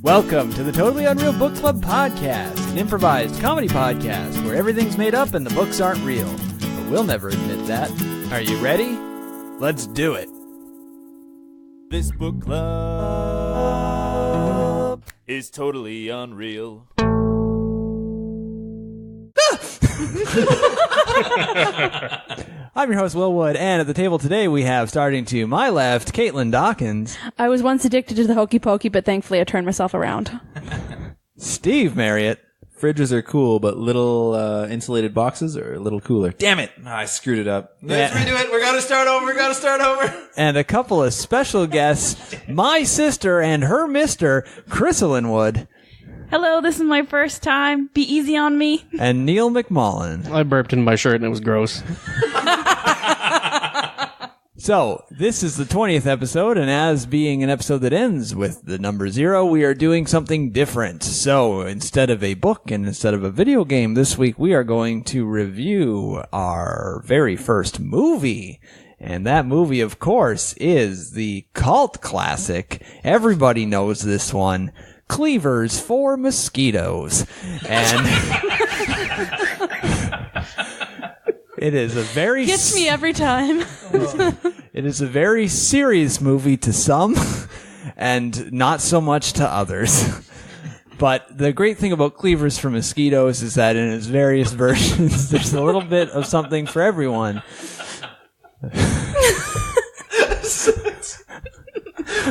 Welcome to the Totally Unreal Book Club Podcast, an improvised comedy podcast where everything's made up and the books aren't real. But we'll never admit that. Are you ready? Let's do it. This book club is totally unreal. I'm your host, Willwood, and at the table today we have, starting to my left, Caitlin Dawkins. I was once addicted to the hokey pokey, but thankfully I turned myself around. Steve Marriott. Fridges are cool, but little insulated boxes are a little cooler. Damn it! I screwed it up. Let's redo it. We gotta start over. And a couple of special guests, my sister and her mister, Chrysalyn Wood. Hello, this is my first time. Be easy on me. And Neil McMullen. I burped in my shirt and it was gross. So, this is the 20th episode, and as being an episode that ends with the number 0, we are doing something different. So, instead of a book and instead of a video game, this week we are going to review our very first movie. And that movie, of course, is the cult classic. Everybody knows this one. Cleavers for Mosquitos. And it is a very... Gets me every time. It is a very serious movie to some and not so much to others. But the great thing about Cleavers for Mosquitos is that in its various versions, there's a little bit of something for everyone.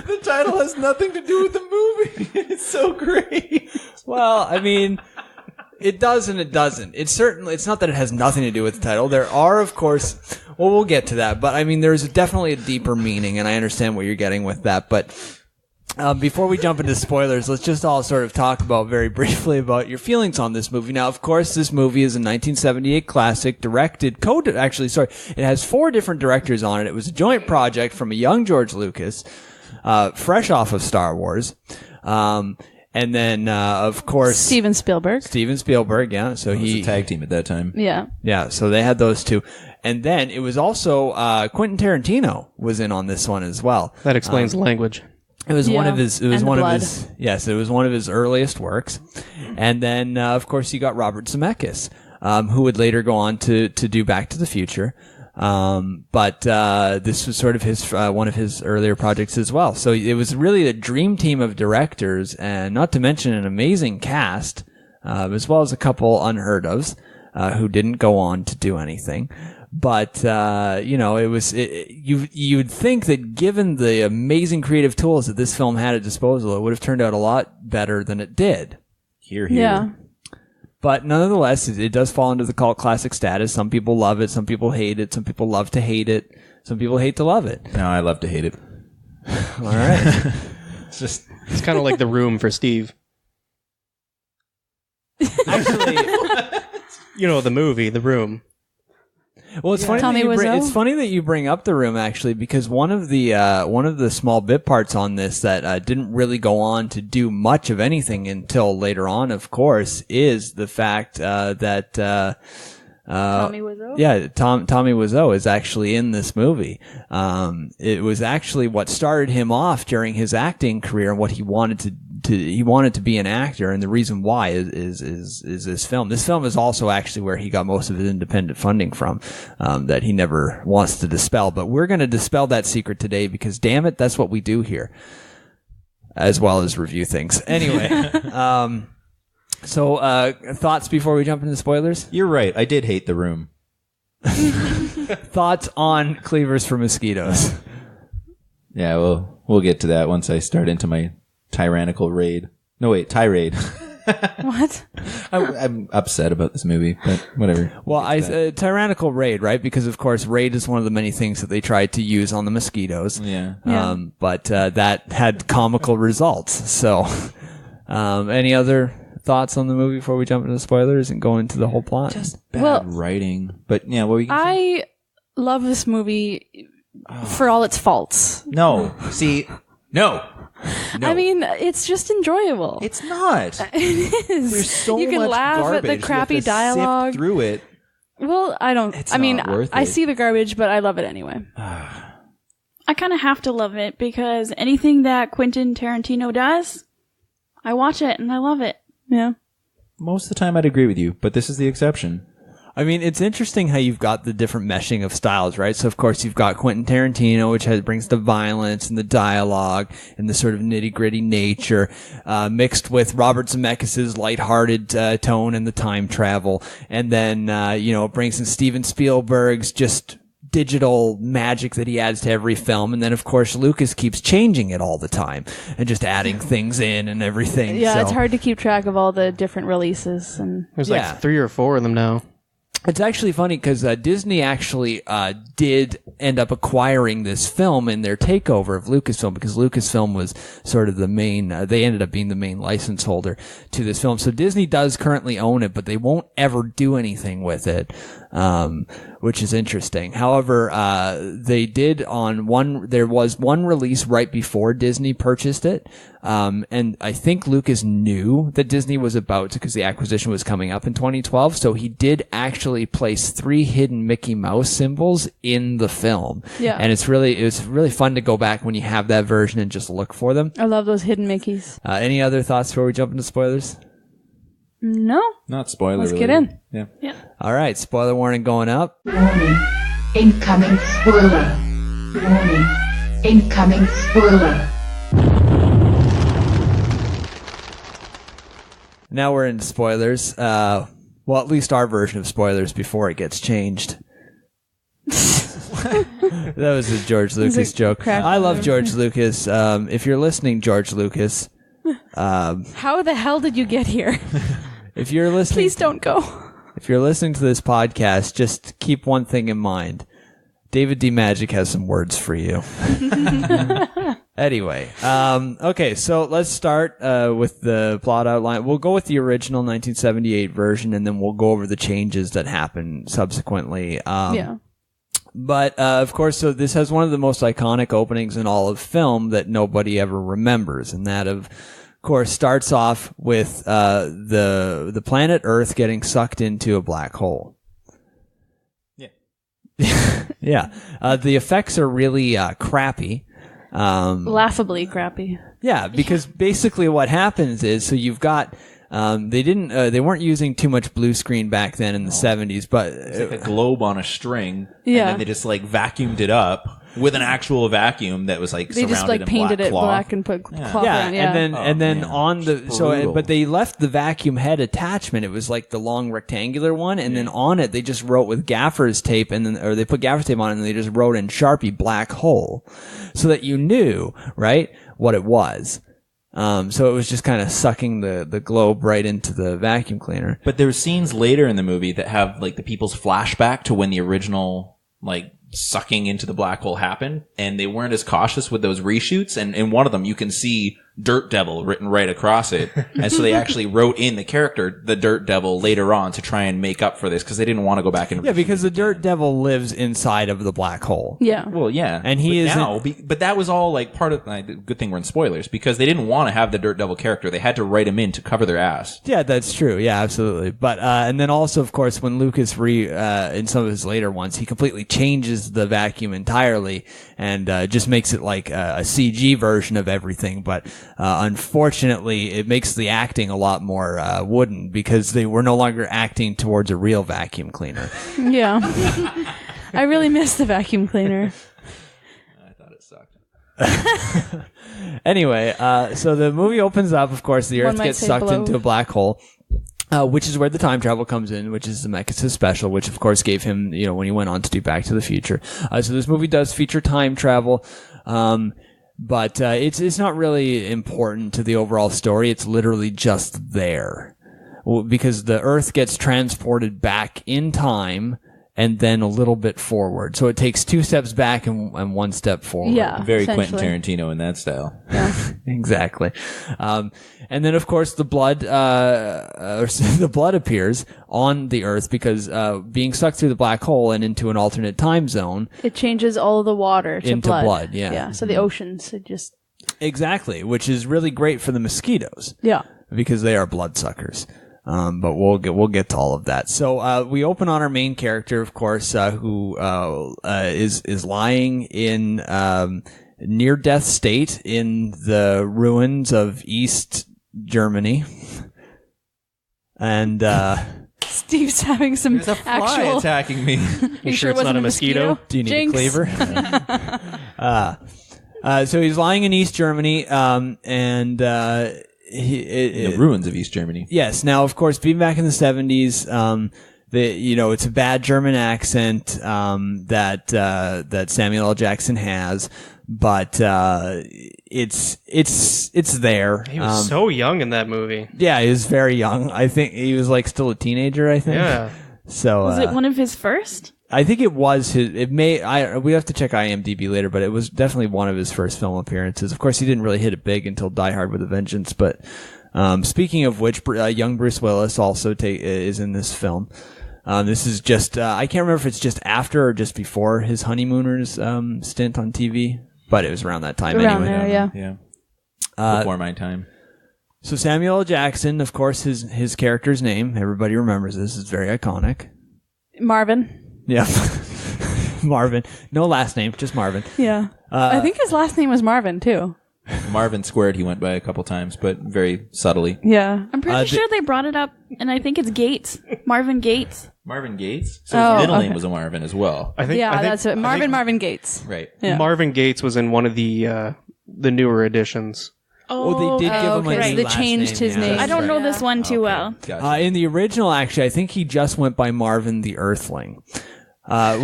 The title has nothing to do with the movie. It's so great. Well, I mean, it does and it doesn't. It's not that it has nothing to do with the title. There are, of course, well, we'll get to that. But I mean, there's definitely a deeper meaning, and I understand what you're getting with that. But before we jump into spoilers, let's just all sort of talk about very briefly about your feelings on this movie. Now, of course, this movie is a 1978 classic, it has 4 different directors on it. It was a joint project from a young Georg Lucas, fresh off of Star Wars. And then, of course... Steven Spielberg, yeah. So he was a tag team at that time. Yeah. Yeah, so they had those 2. And then it was also, Quinton Tarantino was in on this one as well. That explains language. It was one of his earliest works. And then, of course, you got Robert Zemeckis, who would later go on to do Back to the Future. But this was sort of his, one of his earlier projects as well. So it was really a dream team of directors, and not to mention an amazing cast, as well as a couple unheard ofs, who didn't go on to do anything. But, you'd think that given the amazing creative tools that this film had at disposal, it would have turned out a lot better than it did. Here. Yeah. But nonetheless, it does fall into the cult classic status. Some people love it. Some people hate it. Some people love to hate it. Some people hate to love it. No, I love to hate it. All right. It's kind of like The Room for Steve. Actually, the movie, The Room. Well, it's funny. It's funny that you bring up The Room, actually, because one of the small bit parts on this that didn't really go on to do much of anything until later on, of course, is the fact that Tommy Wiseau? Yeah, Tommy Wiseau is actually in this movie. It was actually what started him off during his acting career, and what he wanted to be an actor, and the reason why is this film. This film is also actually where he got most of his independent funding from, that he never wants to dispel. But we're going to dispel that secret today because, damn it, that's what we do here, as well as review things. Anyway, so thoughts before we jump into spoilers? You're right. I did hate The Room. Thoughts on Cleavers for Mosquitos? Yeah, well, we'll get to that once I start into my tyrannical raid. No, wait, tirade. What? I'm upset about this movie, but whatever. Well, tyrannical raid, right? Because, of course, raid is one of the many things that they tried to use on the Mosquitos. Yeah. But that had comical results. So, any other thoughts on the movie before we jump into the spoilers and go into the whole plot? Just bad writing. But, yeah, what were you going to say? I love this movie for all its faults. No. See, no. I mean, it's just enjoyable. It's not. It is. There's so you can much laugh garbage. at the crappy you have to dialogue. Sift through it. Well, I don't. It's I mean, not worth I it. see the garbage, but I love it anyway. I kind of have to love it because anything that Quentin Tarantino does, I watch it and I love it. Yeah. Most of the time I'd agree with you, but this is the exception. I mean, it's interesting how you've got the different meshing of styles, right? So, of course, you've got Quinton Tarantino, which brings the violence and the dialogue and the sort of nitty-gritty nature, mixed with Robert Zemeckis' lighthearted tone and the time travel. And then, it brings in Steven Spielberg's just digital magic that he adds to every film. And then, of course, Lucas keeps changing it all the time and just adding things in and everything. Yeah, So it's hard to keep track of all the different releases. And There's Yeah. like 3 or 4 of them now. It's actually funny because Disney actually did end up acquiring this film in their takeover of Lucasfilm, because Lucasfilm was sort of the main, they ended up being the main license holder to this film. So Disney does currently own it, but they won't ever do anything with it, which is interesting. However, they did there was one release right before Disney purchased it. And I think Lucas knew that Disney was about to, because the acquisition was coming up in 2012. So he did actually place 3 hidden Mickey Mouse symbols in the film. Yeah. And it's really fun to go back when you have that version and just look for them. I love those hidden Mickeys. Any other thoughts before we jump into spoilers? No. Not spoiler. Let's get in. Yeah. All right. Spoiler warning going up. Warning. Incoming spoiler. Warning. Incoming spoiler. Now we're into spoilers. Well, at least our version of spoilers before it gets changed. That was a George Lucas joke. crap. I love George Lucas. If you're listening, George Lucas, How the hell did you get here? if you're listening, Please don't go. if you're listening to this podcast, just keep one thing in mind. David D. Magic has some words for you. Anyway, okay, so let's start with the plot outline. We'll go with the original 1978 version, and then we'll go over the changes that happened subsequently. Yeah. But, of course, so this has one of the most iconic openings in all of film that nobody ever remembers, and that, of course, starts off with the planet Earth getting sucked into a black hole. Yeah. The effects are really crappy. Laughably crappy. Yeah, because basically what happens is, so you've got, they weren't using too much blue screen back then in the 70s, but It's like a globe on a string. Yeah. And then they just vacuumed it up with an actual vacuum that was They surrounded just in painted black it cloth. black and put cloth yeah, around. Yeah. and then man, on the brutal. but they left the vacuum head attachment. It was like the long rectangular one, and then on it they just wrote with gaffer's tape, or they put gaffer's tape on it, and they just wrote in Sharpie "black hole," so that you knew right what it was. So it was just kind of sucking the globe right into the vacuum cleaner. But there's scenes later in the movie that have the people's flashback to when the original sucking into the black hole happened, and they weren't as cautious with those reshoots. And in one of them, you can see Dirt Devil written right across it, and so they actually wrote in the character the Dirt Devil later on to try and make up for this because they didn't want to go back and Yeah, because the Dirt Devil lives inside of the black hole. Yeah. Well, yeah, And he but is now, but that was all part of. Good thing we're in spoilers because they didn't want to have the Dirt Devil character. They had to write him in to cover their ass. Yeah, that's true. Yeah, absolutely. But and then also, of course, when Lucas in some of his later ones, he completely changes the vacuum entirely and just makes it like a CG version of everything. But unfortunately, it makes the acting a lot more wooden because they were no longer acting towards a real vacuum cleaner. Yeah. I really miss the vacuum cleaner. I thought it sucked. Anyway, so the movie opens up. Of course, the One Earth might gets say sucked blow. into a black hole. Which is where the time travel comes in, which is Zemeckis' special, which of course gave him, when he went on to do Back to the Future. So this movie does feature time travel, but it's not really important to the overall story. It's literally just there, because the Earth gets transported back in time and then a little bit forward. So it takes 2 steps back and 1 step forward. Yeah. Very Quentin essentially. Tarantino in that style. Exactly. And then of course the blood, the blood appears on the Earth because, being sucked through the black hole and into an alternate time zone. It changes all of the water to Into blood, yeah. Yeah. So the oceans, it just. Exactly. Which is really great for the mosquitoes. Yeah. Because they are bloodsuckers. But we'll get to all of that. So, we open on our main character, of course, who, is lying in, near death state in the ruins of East Germany. And Steve's having some There's a fly actual. attacking me. You sure it's it not wasn't a mosquito? do you need Jinx. a cleaver? So he's lying in East Germany, and In the ruins of East Germany. yes. Now, of course, being back in the 70s, it's a bad German accent that Samuel L. Jackson has, but it's there. He was so young in that movie. Yeah, he was very young. I think he was like still a teenager. I think. Yeah. So Was it one of his first? I think it was his. It may. We have to check IMDb later, but it was definitely one of his first film appearances. Of course, he didn't really hit it big until Die Hard with a Vengeance. But speaking of which, young Bruce Willis also is in this film. This is just. I can't remember if it's just after or just before his honeymooners stint on TV, but it was around that time Around anyway. there, yeah. Yeah. Before my time. So Samuel L. Jackson, of course, his character's name. Everybody remembers this. It's very iconic. Marvin. Yeah. Marvin. No last name, just Marvin. Yeah. I think his last name was Marvin, too. Marvin Squared he went by a couple times, but very subtly. Yeah. I'm pretty sure they brought it up, and I think it's Gates. Marvin Gates. Marvin Gates? So Oh, his middle okay. name was a Marvin as well. I think. Yeah, I think, that's it. Marvin Gates. Right. Yeah. Marvin Gates was in one of the newer editions. Oh, they did give him a okay. new They last changed name, his yeah. name. I don't know this one too well. Gotcha. In the original, actually, I think he just went by Marvin the Earthling. On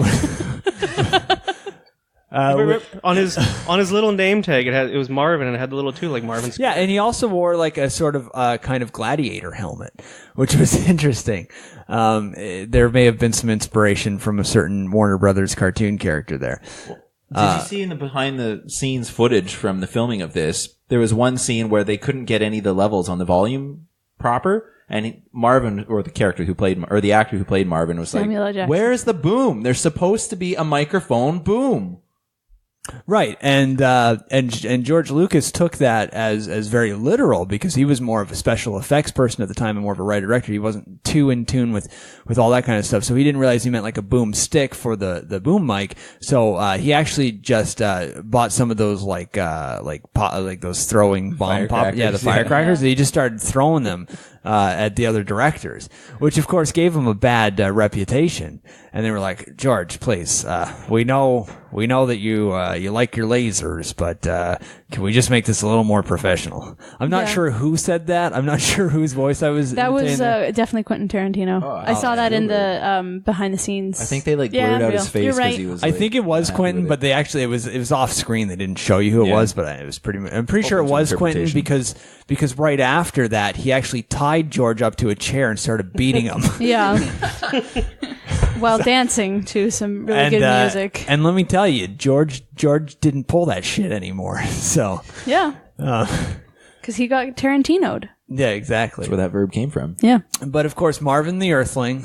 his little name tag, it was Marvin, and it had the little two like Marvin's. Yeah, and he also wore like a sort of kind of gladiator helmet, which was interesting. There may have been some inspiration from a certain Warner Brothers cartoon character there. Did you see in the behind the scenes footage from the filming of this? There was one scene where they couldn't get any of the levels on the volume proper, and Marvin, or the character who played, or the actor who played Marvin, was Samuel L. like, Jackson. "Where's the boom? There's supposed to be a microphone boom." Right, and George Lucas took that as very literal because he was more of a special effects person at the time and more of a writer director. He wasn't too in tune with all that kind of stuff, so he didn't realize he meant like a boom stick for the boom mic. So he actually just bought some of those like those throwing bomb pop, the firecrackers. He just started throwing them at the other directors, which of course gave him a bad reputation. And they were like, George, please, we know that you like your lasers, but can we just make this a little more professional? I'm not sure who said that. I'm not sure whose voice I was. That was imitating. definitely Quinton Tarantino. I saw that in the behind the scenes. I think they like Yeah, blurred out his you're face because right. he was. I like, think it was happy Quentin, with but they actually it was off screen. They didn't show you who it Yeah. was, but it was pretty. I'm pretty sure it Open to was Quentin interpretation. because right after that he actually tied George up to a chair and started beating him. Yeah. While dancing to some really good music. And let me tell you, George didn't pull that shit anymore. So Yeah. Because he got Tarantino'd. yeah, exactly. that's where that verb came from. Yeah. But of course, Marvin the Earthling,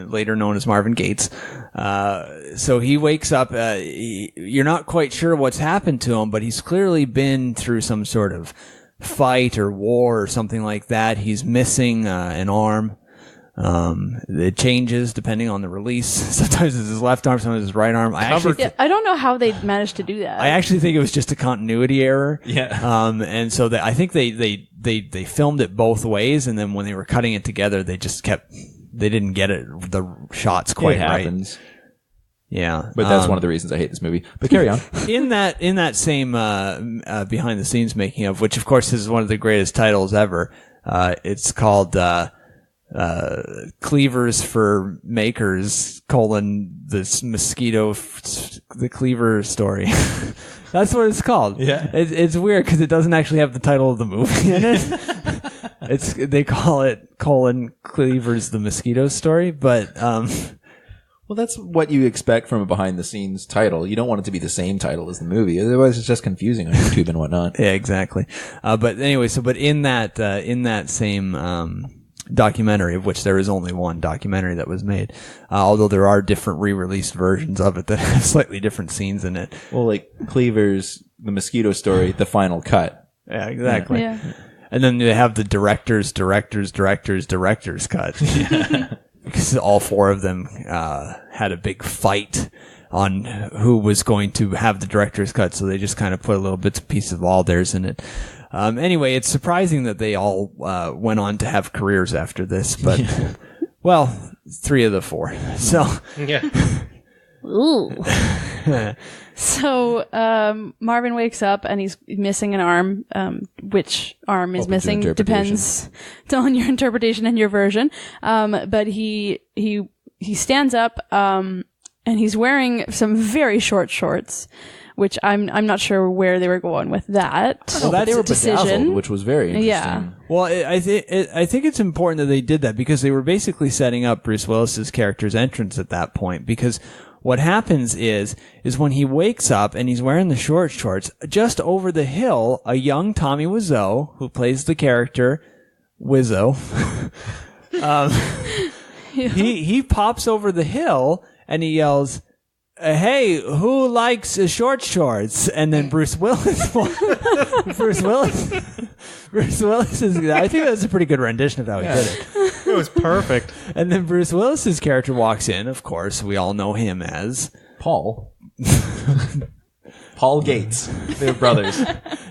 later known as Marvin Gates, so he wakes up. You're not quite sure what's happened to him, but he's clearly been through some sort of fight or war or something like that. He's missing an arm. It changes depending on the release. Sometimes it's his left arm, sometimes it's his right arm. Yeah, I don't know how they managed to do that. I actually think it was just a continuity error. Yeah. And so I think they filmed it both ways, and then when they were cutting it together, they didn't get the shots quite It right. happens. Yeah. But that's one of the reasons I hate this movie. But carry on. in that same behind the scenes making of, which of course is one of the greatest titles ever. It's called Cleavers for Makers : the Mosquito, the Cleaver story. That's what it's called. Yeah. It's weird because it doesn't actually have the title of the movie in it. They call it Cleavers the Mosquito story, but Well, that's what you expect from a behind-the-scenes title. You don't want it to be the same title as the movie. Otherwise, it's just confusing on YouTube and whatnot. yeah, exactly. But anyway, but in that same documentary, of which there is only one documentary that was made, although there are different re-released versions of it that have slightly different scenes in it. Well, like Cleavers, the Mosquito story, the final cut. Yeah, exactly. Yeah. And then they have the director's cut. Because all four of them had a big fight on who was going to have the director's cut, so they just kind of put a little bits and pieces of all theirs in it. Anyway, it's surprising that they all went on to have careers after this, but well, 3 of the 4. So Yeah. Ooh. So Marvin wakes up and he's missing an arm. Which arm is Open to missing interpretation. depends on your interpretation and your version. But he stands up and he's wearing some very short shorts, which I'm not sure where they were going with that. Well, that they were decision. bedazzled, which was very interesting. Yeah. Well, I think it's important that they did that because they were basically setting up Bruce Willis's character's entrance at that point. Because what happens is when he wakes up and he's wearing the short shorts, just over the hill, a young Tommy Wiseau, who plays the character Wiseau, he pops over the hill and he yells, "Hey, who likes short shorts?" And then Bruce Willis, Bruce Willis is, I think that's a pretty good rendition of how he did it. It was perfect. And then Bruce Willis's character walks in. Of course, we all know him as Paul. Paul Gates. They were brothers.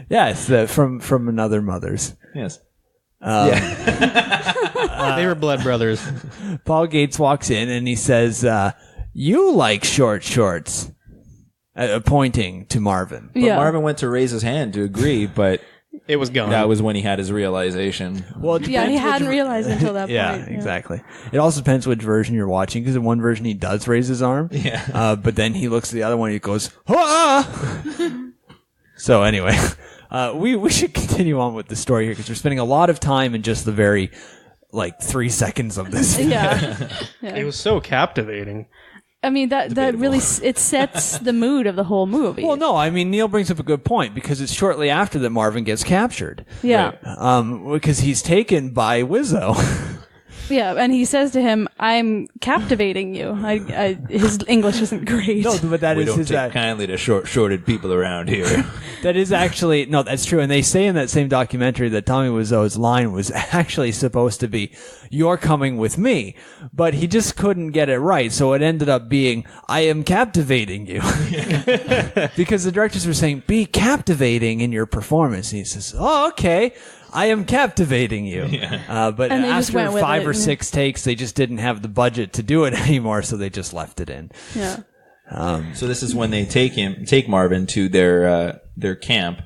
yes, from Another Mothers. Yes. They were blood brothers. Paul Gates walks in and he says, "You like short shorts," pointing to Marvin. But Yeah. Marvin went to raise his hand to agree, but It was gone. that was when he had his realization. Well, it Yeah, he depends which hadn't realized until that Yeah, point. exactly. It also depends which version you're watching, because in one version he does raise his arm. Yeah. But then he looks at the other one and he goes, "Ah!" So anyway, we should continue on with the story here because we're spending a lot of time in just the very 3 seconds of this. Yeah. It was so captivating. I mean, that really, it sets the mood of the whole movie. Well, no, I mean, Neil brings up a good point because it's shortly after that Marvin gets captured. Yeah. Because he's taken by Wiseau. Yeah, and he says to him, "I'm captivating you." His English isn't great. No, but that We is don't his take kindly to short-shorted people around here. That is actually, no, that's true. And they say in that same documentary that Tommy Wiseau's line was actually supposed to be, "You're coming with me." But he just couldn't get it right. So it ended up being, "I am captivating you." Because the directors were saying, "Be captivating in your performance." And he says, "Oh, okay. I am captivating you." But And they just after went with 5 it. or 6 takes, they just didn't have the budget to do it anymore. So they just left it in. Yeah. So this is when they take Marvin to their camp,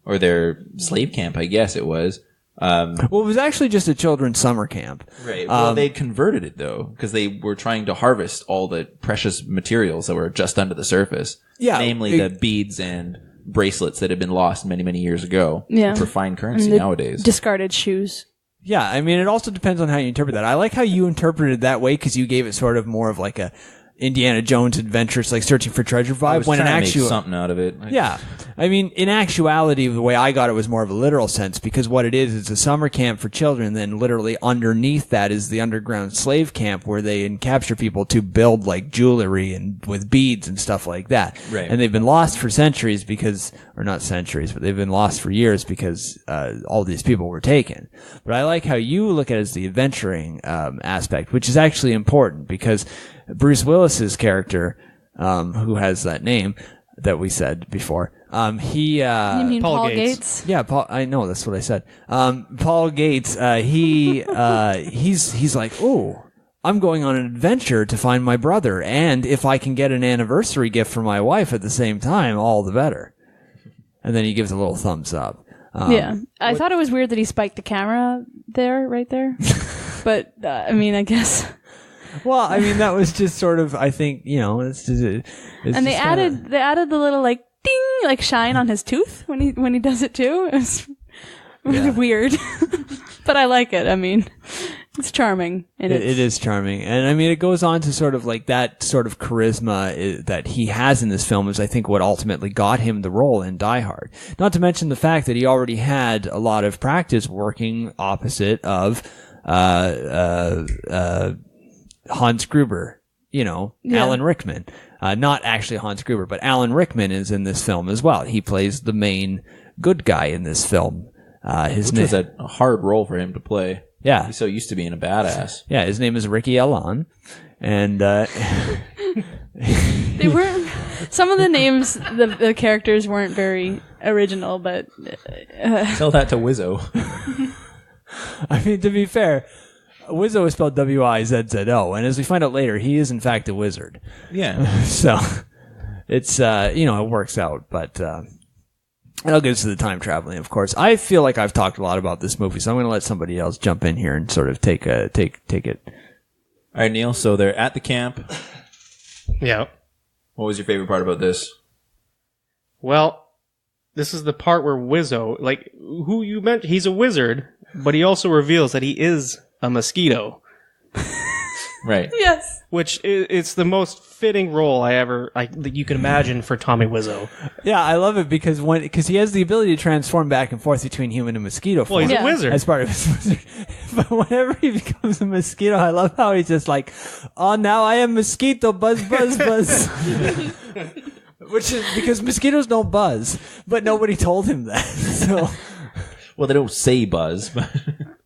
or their slave camp, I guess it was. Well, it was actually just a children's summer camp. Right. Well, they converted it though, because they were trying to harvest all the precious materials that were just under the surface. Yeah, Namely the beads and bracelets that had been lost many, many years ago. Yeah. For fine currency And the nowadays. discarded shoes. Yeah, I mean, it also depends on how you interpret that. I like how you interpreted it that way because you gave it sort of more of like a Indiana Jones adventures, like searching for treasure vibe. I was when in trying to make actual, something out of it. yeah, I mean, in actuality, the way I got it was more of a literal sense because what it is, it's a summer camp for children. Then literally underneath that is the underground slave camp where they capture people to build like jewelry and with beads and stuff like that. Right. And they've been lost for centuries because, or not centuries, but they've been lost for years because all these people were taken. But I like how you look at it as the adventuring aspect, which is actually important because Bruce Willis's character, who has that name that we said before, he You mean Paul Paul Gates. Gates? yeah, Paul. I know that's what I said. Paul Gates. He's like, "Oh, I'm going on an adventure to find my brother, and if I can get an anniversary gift for my wife at the same time, all the better." And then he gives a little thumbs up. Yeah. I thought it was weird that he spiked the camera right there. But, I mean, I guess. Well, I mean, that was just sort of. I think it's just. And they added the little, like, ding, like, shine on his tooth when he does it too. It's really weird. But I like it. I mean, it's charming. And It is charming. And I mean, it goes on to sort of like that sort of charisma that he has in this film is, I think, what ultimately got him the role in Die Hard. Not to mention the fact that he already had a lot of practice working opposite of, Hans Gruber, Alan Rickman. Not actually Hans Gruber, but Alan Rickman is in this film as well. He plays the main good guy in this film. His Which name, was a hard role for him to play. yeah. He's so used to being a badass. Yeah, his name is Ricky Alon. And, they weren't, some of the names, the characters weren't very original, but Tell that to Wiseau. I mean, to be fair, Wiseau is spelled Wizzo, and as we find out later, he is in fact a wizard. Yeah. So it's it works out, but it'll get us to the time traveling, of course. I feel like I've talked a lot about this movie, so I'm going to let somebody else jump in here and sort of take it. All right, Neil. So they're at the camp. Yeah. What was your favorite part about this? Well, this is the part where Wiseau, like who you mentioned, he's a wizard, but he also reveals that he is a mosquito, Right. yes. which it's the most fitting role that you can imagine for Tommy Wiseau. Yeah, I love it because he has the ability to transform back and forth between human and mosquito form. Well, he's Yeah. a wizard. As part of his wizard. But whenever he becomes a mosquito, I love how he's just like, oh, now I am mosquito, buzz, buzz, buzz. Which is because mosquitoes don't buzz, but nobody told him that. So, Well, they don't say buzz, but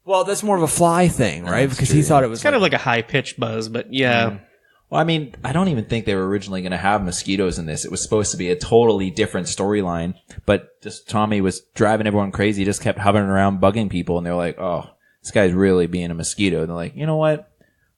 well, that's more of a fly thing, right? That's Because true. he thought it was It's kind of like a high-pitched buzz, but yeah. well, I mean, I don't even think they were originally going to have mosquitoes in this. It was supposed to be a totally different storyline, but just Tommy was driving everyone crazy. He just kept hovering around, bugging people, and they're like, "Oh, this guy's really being a mosquito." And they're like, "You know what?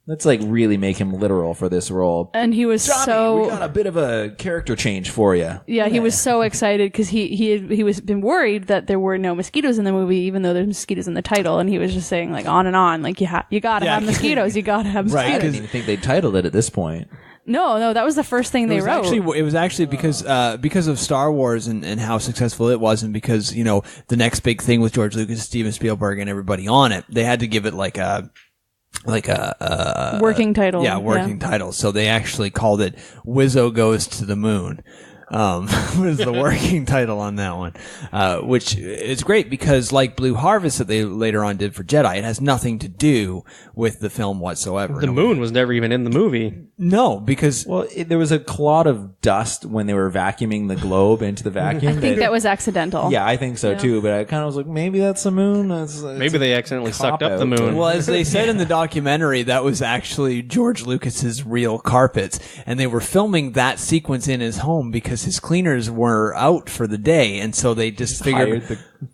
Let's like really make him literal for this role." And he was Tommy, we got a bit of a character change for you. Yeah, he was so excited because he was been worried that there were no mosquitoes in the movie, even though there's mosquitoes in the title, and he was just saying like on and on, like you gotta have mosquitoes, you gotta have Right, I mosquitoes. didn't even think they titled it at this point. No, that was the first thing they wrote. It was actually because of Star Wars and how successful it was, and because the next big thing with George Lucas, Steven Spielberg, and everybody on it, they had to give it like a working title. Yeah, working title. So they actually called it Wiseau Goes to the Moon. Was the working title on that one, which is great because like Blue Harvest that they later on did for Jedi, it has nothing to do with the film whatsoever. The moon was never even in the movie. No, because Well, there was a clot of dust when they were vacuuming the globe into the vacuum. I think that was accidental. Yeah, I think so too. But I kind of was like, maybe that's the moon. Maybe they accidentally sucked up the cop-out. moon. well, as they said in the documentary, that was actually George Lucas's real carpets, and they were filming that sequence in his home because his cleaners were out for the day, and so they just figured.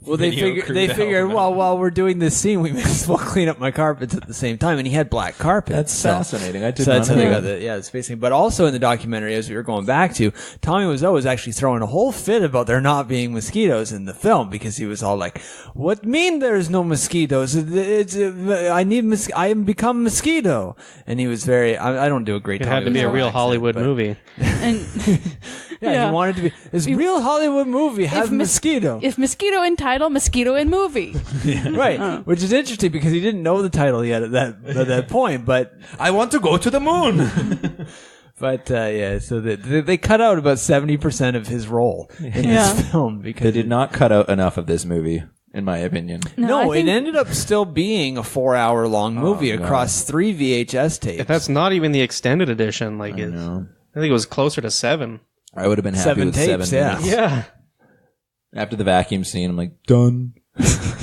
They figured, well, while we're doing this scene, we may as well clean up my carpets at the same time. And he had black carpets. That's fascinating. I did So not that's how know they that. got the spacing. But also in the documentary, as we were going back to, Tommy Wiseau was actually throwing a whole fit about there not being mosquitoes in the film because he was all like, "What mean there's no mosquitoes? I am become mosquito." And he was very. I don't do a great. It Tommy had to be a Wiseau real accent, Hollywood but- movie. And Yeah, Yeah. he wanted to be. This real Hollywood movie have mosquito. if mosquito in title, mosquito in movie. Right, which is interesting because he didn't know the title yet at that point. But I want to go to the moon. so they cut out about 70% of his role in Yeah. this film They because did not cut out enough of this movie, in my opinion. no, I think- it ended up still being a 4-hour long movie no. across 3 VHS tapes. That's not even the extended edition. I know. I think it was closer to 7. I would have been happy 7 with tapes, 7 yeah. minutes. Yeah. After the vacuum scene, I'm like, done.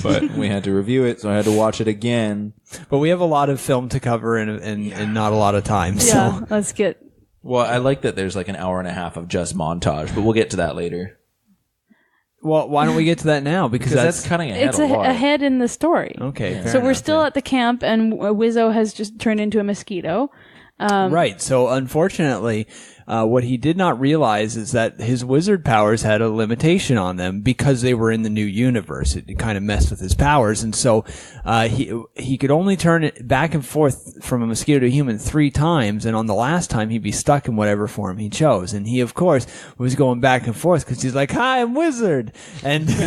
But we had to review it, so I had to watch it again. But we have a lot of film to cover and not a lot of time. Yeah, So let's get. Well, I like that there's like an hour and a half of just montage, but we'll get to that later. well, why don't we get to that now? Because That's cutting ahead It's a lot. ahead in the story. okay. fair So we're enough, still yeah. at the camp, and Wiseau has just turned into a mosquito. Right. So unfortunately, what he did not realize is that his wizard powers had a limitation on them because they were in the new universe. It kind of messed with his powers, and so he could only turn it back and forth from a mosquito to a human 3 times. And on the last time, he'd be stuck in whatever form he chose. And he, of course, was going back and forth because he's like, "Hi, I'm wizard," and He's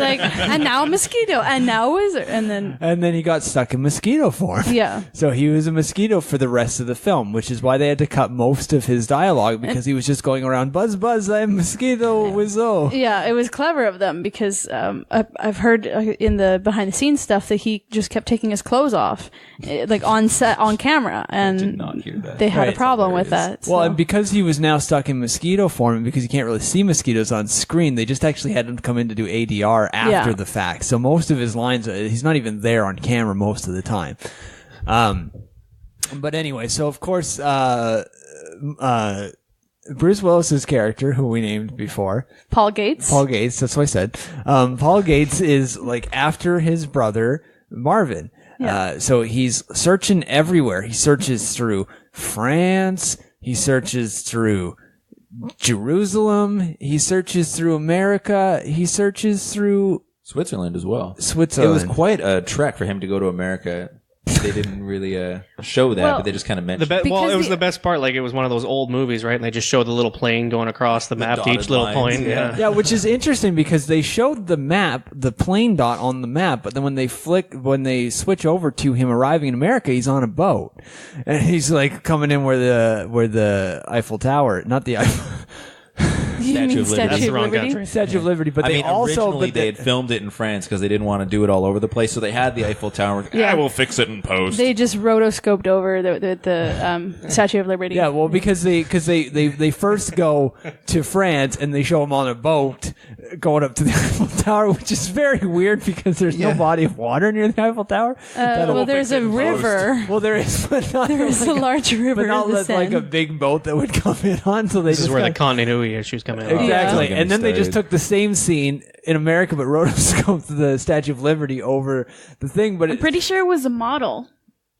like, and now a mosquito, and now a wizard, and then and then he got stuck in mosquito form. yeah. So he was a mosquito for the rest of the film, which is why they had to cut most of his dialogue because he was just going around, "Buzz, buzz, I'm mosquito Wiseau." Yeah, it was clever of them because I've heard in the behind the scenes stuff that he just kept taking his clothes off, like on set, on camera, and not hear that. they had Right. a problem with that. Well, so. and because he was now stuck in mosquito form, and because you can't really see mosquitoes on screen, they just actually had him come in to do ADR after Yeah. the fact. So most of his lines, he's not even there on camera most of the time. But anyway, so of course, Bruce Willis's character, who we named before, Paul Gates. Paul Gates, that's what I said. Paul Gates is like after his brother Marvin. Yeah. So he's searching everywhere. He searches through France. He searches through Jerusalem. He searches through America. He searches through Switzerland as well. Switzerland. It was quite a trek for him to go to America. They didn't really show that, Well, but they just kind of mentioned Well, Because it was the- the best part. Like, it was one of those old movies, right? And they just showed the little plane going across the map to dotted each little lines, point. yeah. Yeah, which is interesting because they showed the map, the plane dot on the map, but then when they switch over to him arriving in America, he's on a boat, and he's like coming in where the Eiffel Tower, not the Eiffel. You Statue mean of Liberty. That's Statue the of wrong Liberty? country. Statue of Liberty, but I they mean, also originally they had filmed it in France because they didn't want to do it all over the place, so they had the Eiffel Tower. Yeah. We'll fix it in post. They just rotoscoped over the Statue of Liberty. Yeah, well, because they first go to France and they show him on a boat going up to the Eiffel Tower, which is very weird because there's no body of water near the Eiffel Tower. Well, there's a river. Well, there is, but not There's a large river but not in the like a Seine. big boat that would come in on. So they This just is where the got- continuity issues come in. exactly, Don't get me and then they just started. took the same scene in America, but rotoscoped the Statue of Liberty over the thing. But I'm pretty sure it was a model.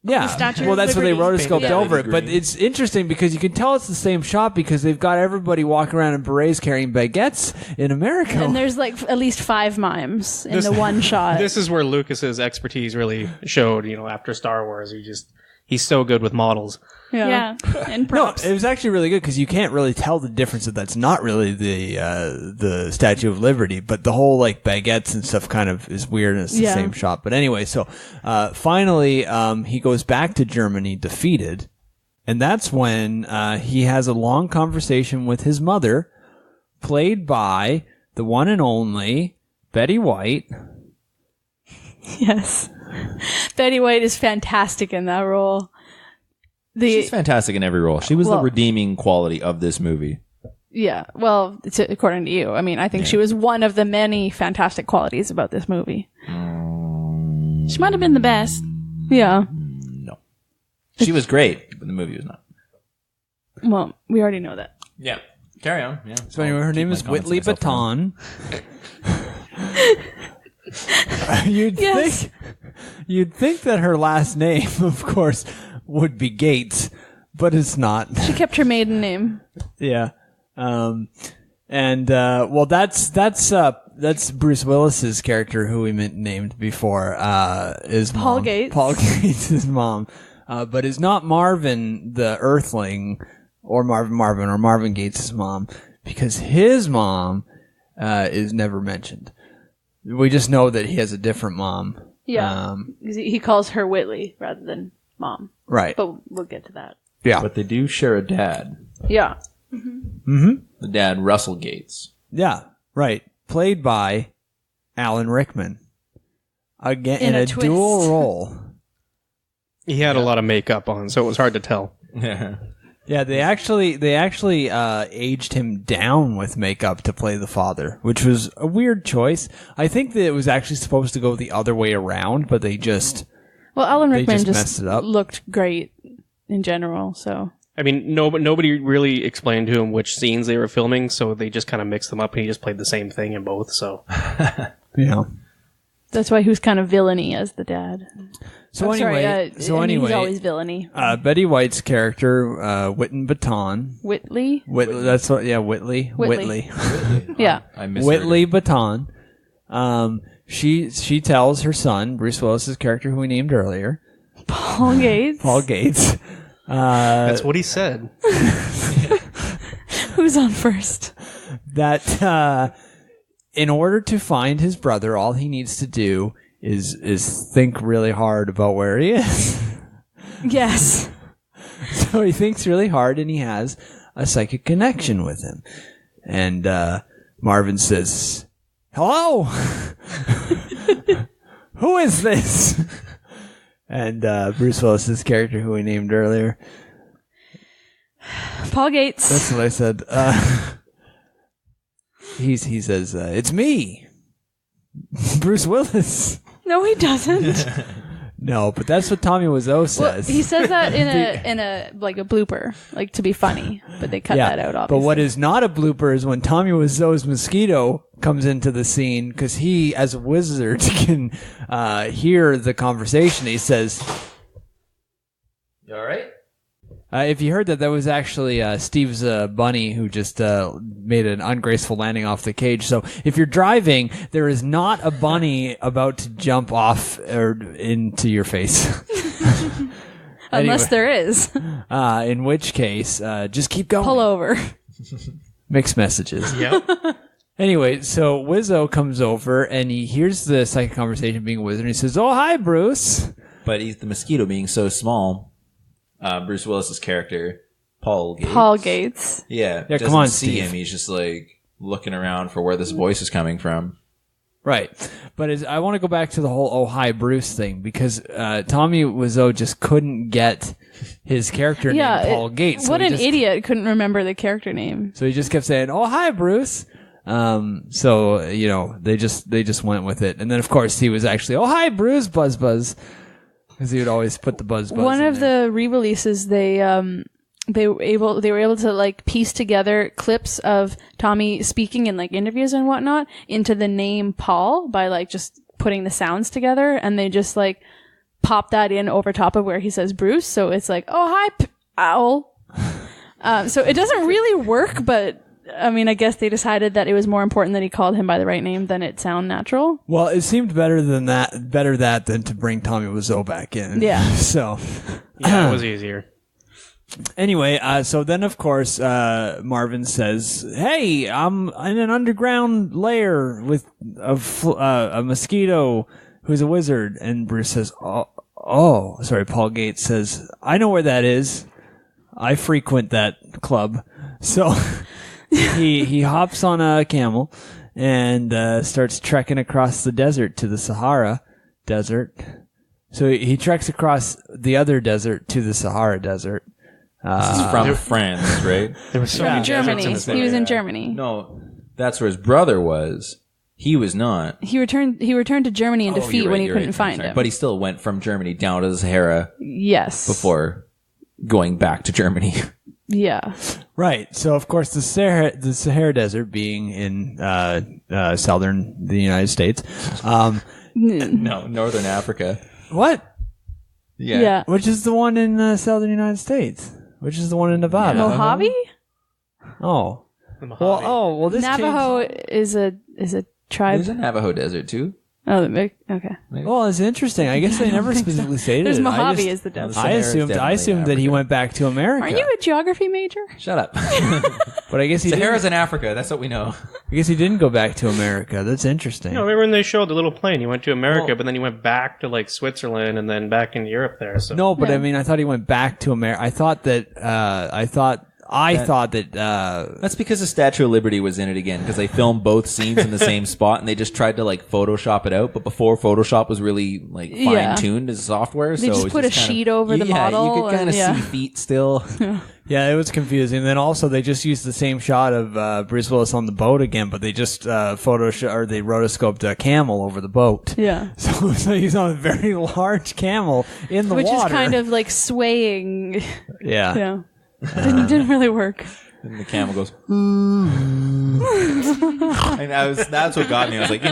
yeah, Statue well, of that's what they Liberty. rotoscoped Yeah. over it. But Green. it's interesting because you can tell it's the same shot because they've got everybody walking around in berets carrying baguettes in America. And there's like at least 5 mimes in the one shot. This is where Lucas's expertise really showed. After Star Wars, he's so good with models. Yeah. And No, props. it was actually really good because you can't really tell the difference that that's not really the Statue of Liberty, but the whole like baguettes and stuff kind of is weird and it's the Yeah. same shot. But anyway, so finally he goes back to Germany defeated, and that's when he has a long conversation with his mother, played by the one and only Betty White. Yes. Betty White is fantastic in that role. She's fantastic in every role. She was the Well- redeeming quality of this movie. Yeah, well, it's according to you. I mean, I think she was one of the many fantastic qualities about this movie. She might have been the best. Yeah. No. She was great, but the movie was not. Well, we already know that. Yeah. Carry on. Yeah. So anyway, her name is Whitley Baton. You'd think that her last name, of course, would be Gates, but it's not. She kept her maiden name. Yeah. Well, that's Bruce Willis's character, who we named before, is Paul mom. Gates. Paul Gates' mom. But is not Marvin the Earthling or Marvin Gates' mom, because his mom, is never mentioned. We just know that he has a different mom. Yeah. He calls her Whitley rather than mom. Right. But we'll get to that. Yeah. But they do share a dad. Yeah. The dad, Russell Gates. Yeah. Right. Played by Alan Rickman. Again, in In a a twist. dual role. He had a lot of makeup on, so it was hard to tell. Yeah, they actually aged him down with makeup to play the father, which was a weird choice. I think that it was actually supposed to go the other way around, but they just Well, Alan They Rickman just just messed it up. looked great in general, so. I mean, nobody really explained to him which scenes they were filming, so they just kind of mixed them up, and he just played the same thing in both. So yeah. That's why he was kind of villainy as the dad. So I'm anyway, sorry, he's always villainy. Betty White's character, Whitten Baton. Whitley? That's what. Yeah, Whitley. Whitley. Yeah. I misheard Whitley it. Baton. She tells her son, Bruce Willis's character, who we named earlier, Paul Gates. Paul Gates. that's what he said. Who's on first? That in order to find his brother, all he needs to do is think really hard about where he is. Yes. So he thinks really hard, and he has a psychic connection with him. And Marvin says, "Hello, who is this?" And Bruce Willis's character, who we named earlier, Paul Gates. that's what I said. He says, "It's me, Bruce Willis." No, he doesn't. No, but that's what Tommy Wiseau Well, says. he says that in a like a blooper, like to be funny, but they cut that out. Obviously, but what is not a blooper is when Tommy Wiseau's Mosquito comes into the scene, because he, as a wizard, can hear the conversation. He says, You all right? if you heard that was actually Steve's bunny who just made an ungraceful landing off the cage. So if you're driving, there is not a bunny about to jump off or into your face. unless there is. In which case, just keep going. Pull over. Mixed messages. Yeah. Anyway, so Wiseau comes over and he hears the psychic conversation being a wizard and he says, "Oh, hi, Bruce." But he's the Mosquito being so small. Bruce Willis's character, Paul Gates. Paul Gates. Yeah, Yeah, doesn't come on, see Steve. him. He's just like looking around for where this voice is coming from. Right. But I want to go back to the whole "Oh, hi, Bruce" thing, because Tommy Wiseau just couldn't get his character Yeah, name Paul Gates. So what he an just- idiot! Couldn't remember the character name. So he just kept saying, "Oh, hi, Bruce." So, they just went with it. And then, of course, he was actually, "Oh, hi, Bruce, Buzz Buzz." Because he would always put the Buzz Buzz One in of there. the re-releases, they were able to like piece together clips of Tommy speaking in like interviews and whatnot into the name Paul by like just putting the sounds together, and they just like pop that in over top of where he says Bruce. So it's like, "Oh, hi, owl." So it doesn't really work, but I mean, I guess they decided that it was more important that he called him by the right name than it sound natural. Well, it seemed better than to bring Tommy Wiseau back in. Yeah. So, Yeah, it was easier. anyway, so then, of course, Marvin says, "Hey, I'm in an underground lair with a mosquito who's a wizard." And Bruce says, Paul Gates says, "I know where that is. I frequent that club." So he hops on a camel and starts trekking across the desert to the Sahara Desert. So he treks across the other desert to the Sahara Desert. This is from France, right? There were so many deserts Germany. in this He was movie. in Germany. No, that's where his brother was. He was not. He returned to Germany in defeat you're right, when he you're couldn't right. find Sorry. him. But he still went from Germany down to the Sahara Yes. before going back to Germany. Yeah. Right. So, of course, the Sahara Desert being in southern the United States. No, Northern Africa. What? Yeah. Which is the one in southern United States? Which is the one in Nevada? Mojave? Oh. The Mojave. Well, this Navajo is a tribe. There's a Navajo desert too. Oh, okay. Well, it's interesting. I guess they never specifically stated There's it. Mojave is the desert. I assumed that he went back to America. Aren't you a geography major? Shut up. But I guess he Sahara's didn't, in Africa. That's what we know. I guess he didn't go back to America. That's interesting. No, remember when they showed the little plane? He went to America, but then he went back to like Switzerland and then back into Europe there. So No, but Yeah. I mean, I thought he went back to America. I thought that. That's because the Statue of Liberty was in it again, because they filmed both scenes in the same spot and they just tried to like Photoshop it out. But before Photoshop was really like Yeah. fine tuned as software, They so just it's put a kind of- sheet over the yeah, model you could kind of and- see feet still. Yeah, it was confusing. And then also they just used the same shot of Bruce Willis on the boat again, but they just they rotoscoped a camel over the boat. Yeah. So he's on a very large camel in the Which water. is kind of like swaying. yeah. Yeah. Didn't really work. And the camel goes, and that's what got me. I was like,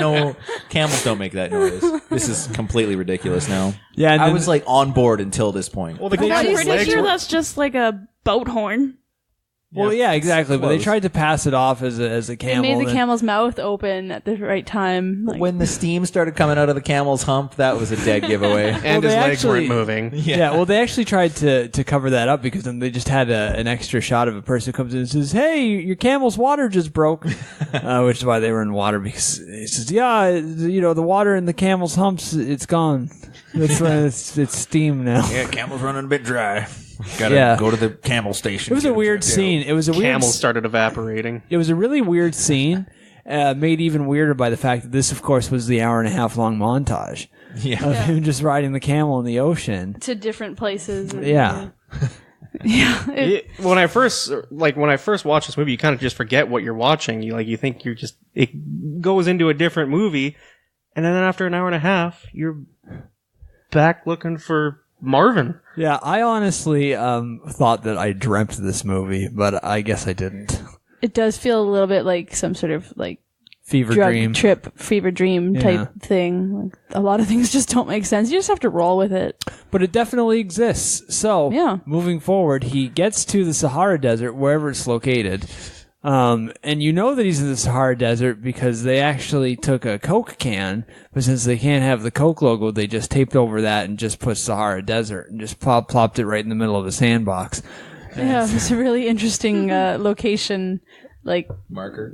camels don't make that noise. This is completely ridiculous now. Yeah, and I then- was like on board until this point. well, the I'm camel's pretty legs sure were- that's just like a boat horn. Well, yeah, exactly. But they close. tried to pass it off as a They camel. made the and- camel's mouth open at the right time. Like, When the steam started coming out of the camel's hump, that was a dead giveaway. and his they legs actually- weren't moving. Yeah, well, they actually tried to cover that up because then they just had an extra shot of a person who comes in and says, "Hey, your camel's water just broke," which is why they were in water, because he says, "Yeah, the water in the camel's humps, it's gone. It's it's steam now." Yeah, camel's running a bit dry. Gotta Yeah. go to the camel station. It was a weird scene. It was a weird. Camels started evaporating. It was a really weird scene, made even weirder by the fact that this, of course, was the hour-and-a-half long montage Yeah. of him just riding the camel in the ocean. to different places. And, Yeah. When I first watched this movie, you kind of just forget what you're watching. You think it goes into a different movie, and then after an hour and a half, you're back looking for Marvin. Yeah, I honestly thought that I dreamt this movie, but I guess I didn't. It does feel a little bit like some sort of like Fever drug dream. trip, fever dream type thing. Like, a lot of things just don't make sense. You just have to roll with it. But it definitely exists. So, Yeah. moving forward, he gets to the Sahara Desert, wherever it's located. And you know that he's in the Sahara Desert because they actually took a Coke can, but since they can't have the Coke logo, they just taped over that and just put Sahara Desert and just plopped it right in the middle of a sandbox. Yeah, it's a really interesting location, like marker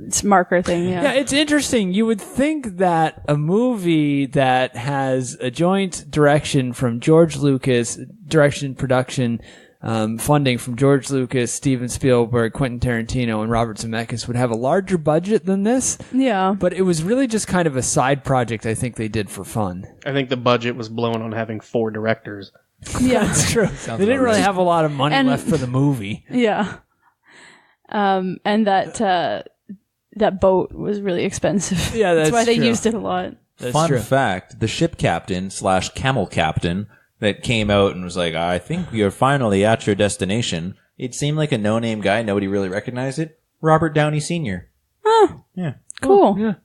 thing. Yeah. Yeah, it's interesting. You would think that a movie that has a joint direction from George Lucas, direction, production, funding from George Lucas, Steven Spielberg, Quinton Tarantino, and Robert Zemeckis would have a larger budget than this. Yeah. But it was really just kind of a side project I think they did for fun. I think the budget was blown on having 4 directors. Yeah. That's true. They didn't really have a lot of money left for the movie. Yeah. And that boat was really expensive. Yeah, that's why they true. used it a lot. That's Fun true. fact, the ship captain / camel captain that came out and was like, I think you're finally at your destination. It seemed like a no-name guy. Nobody really recognized it. Robert Downey Sr. Oh, Yeah. cool. Yeah.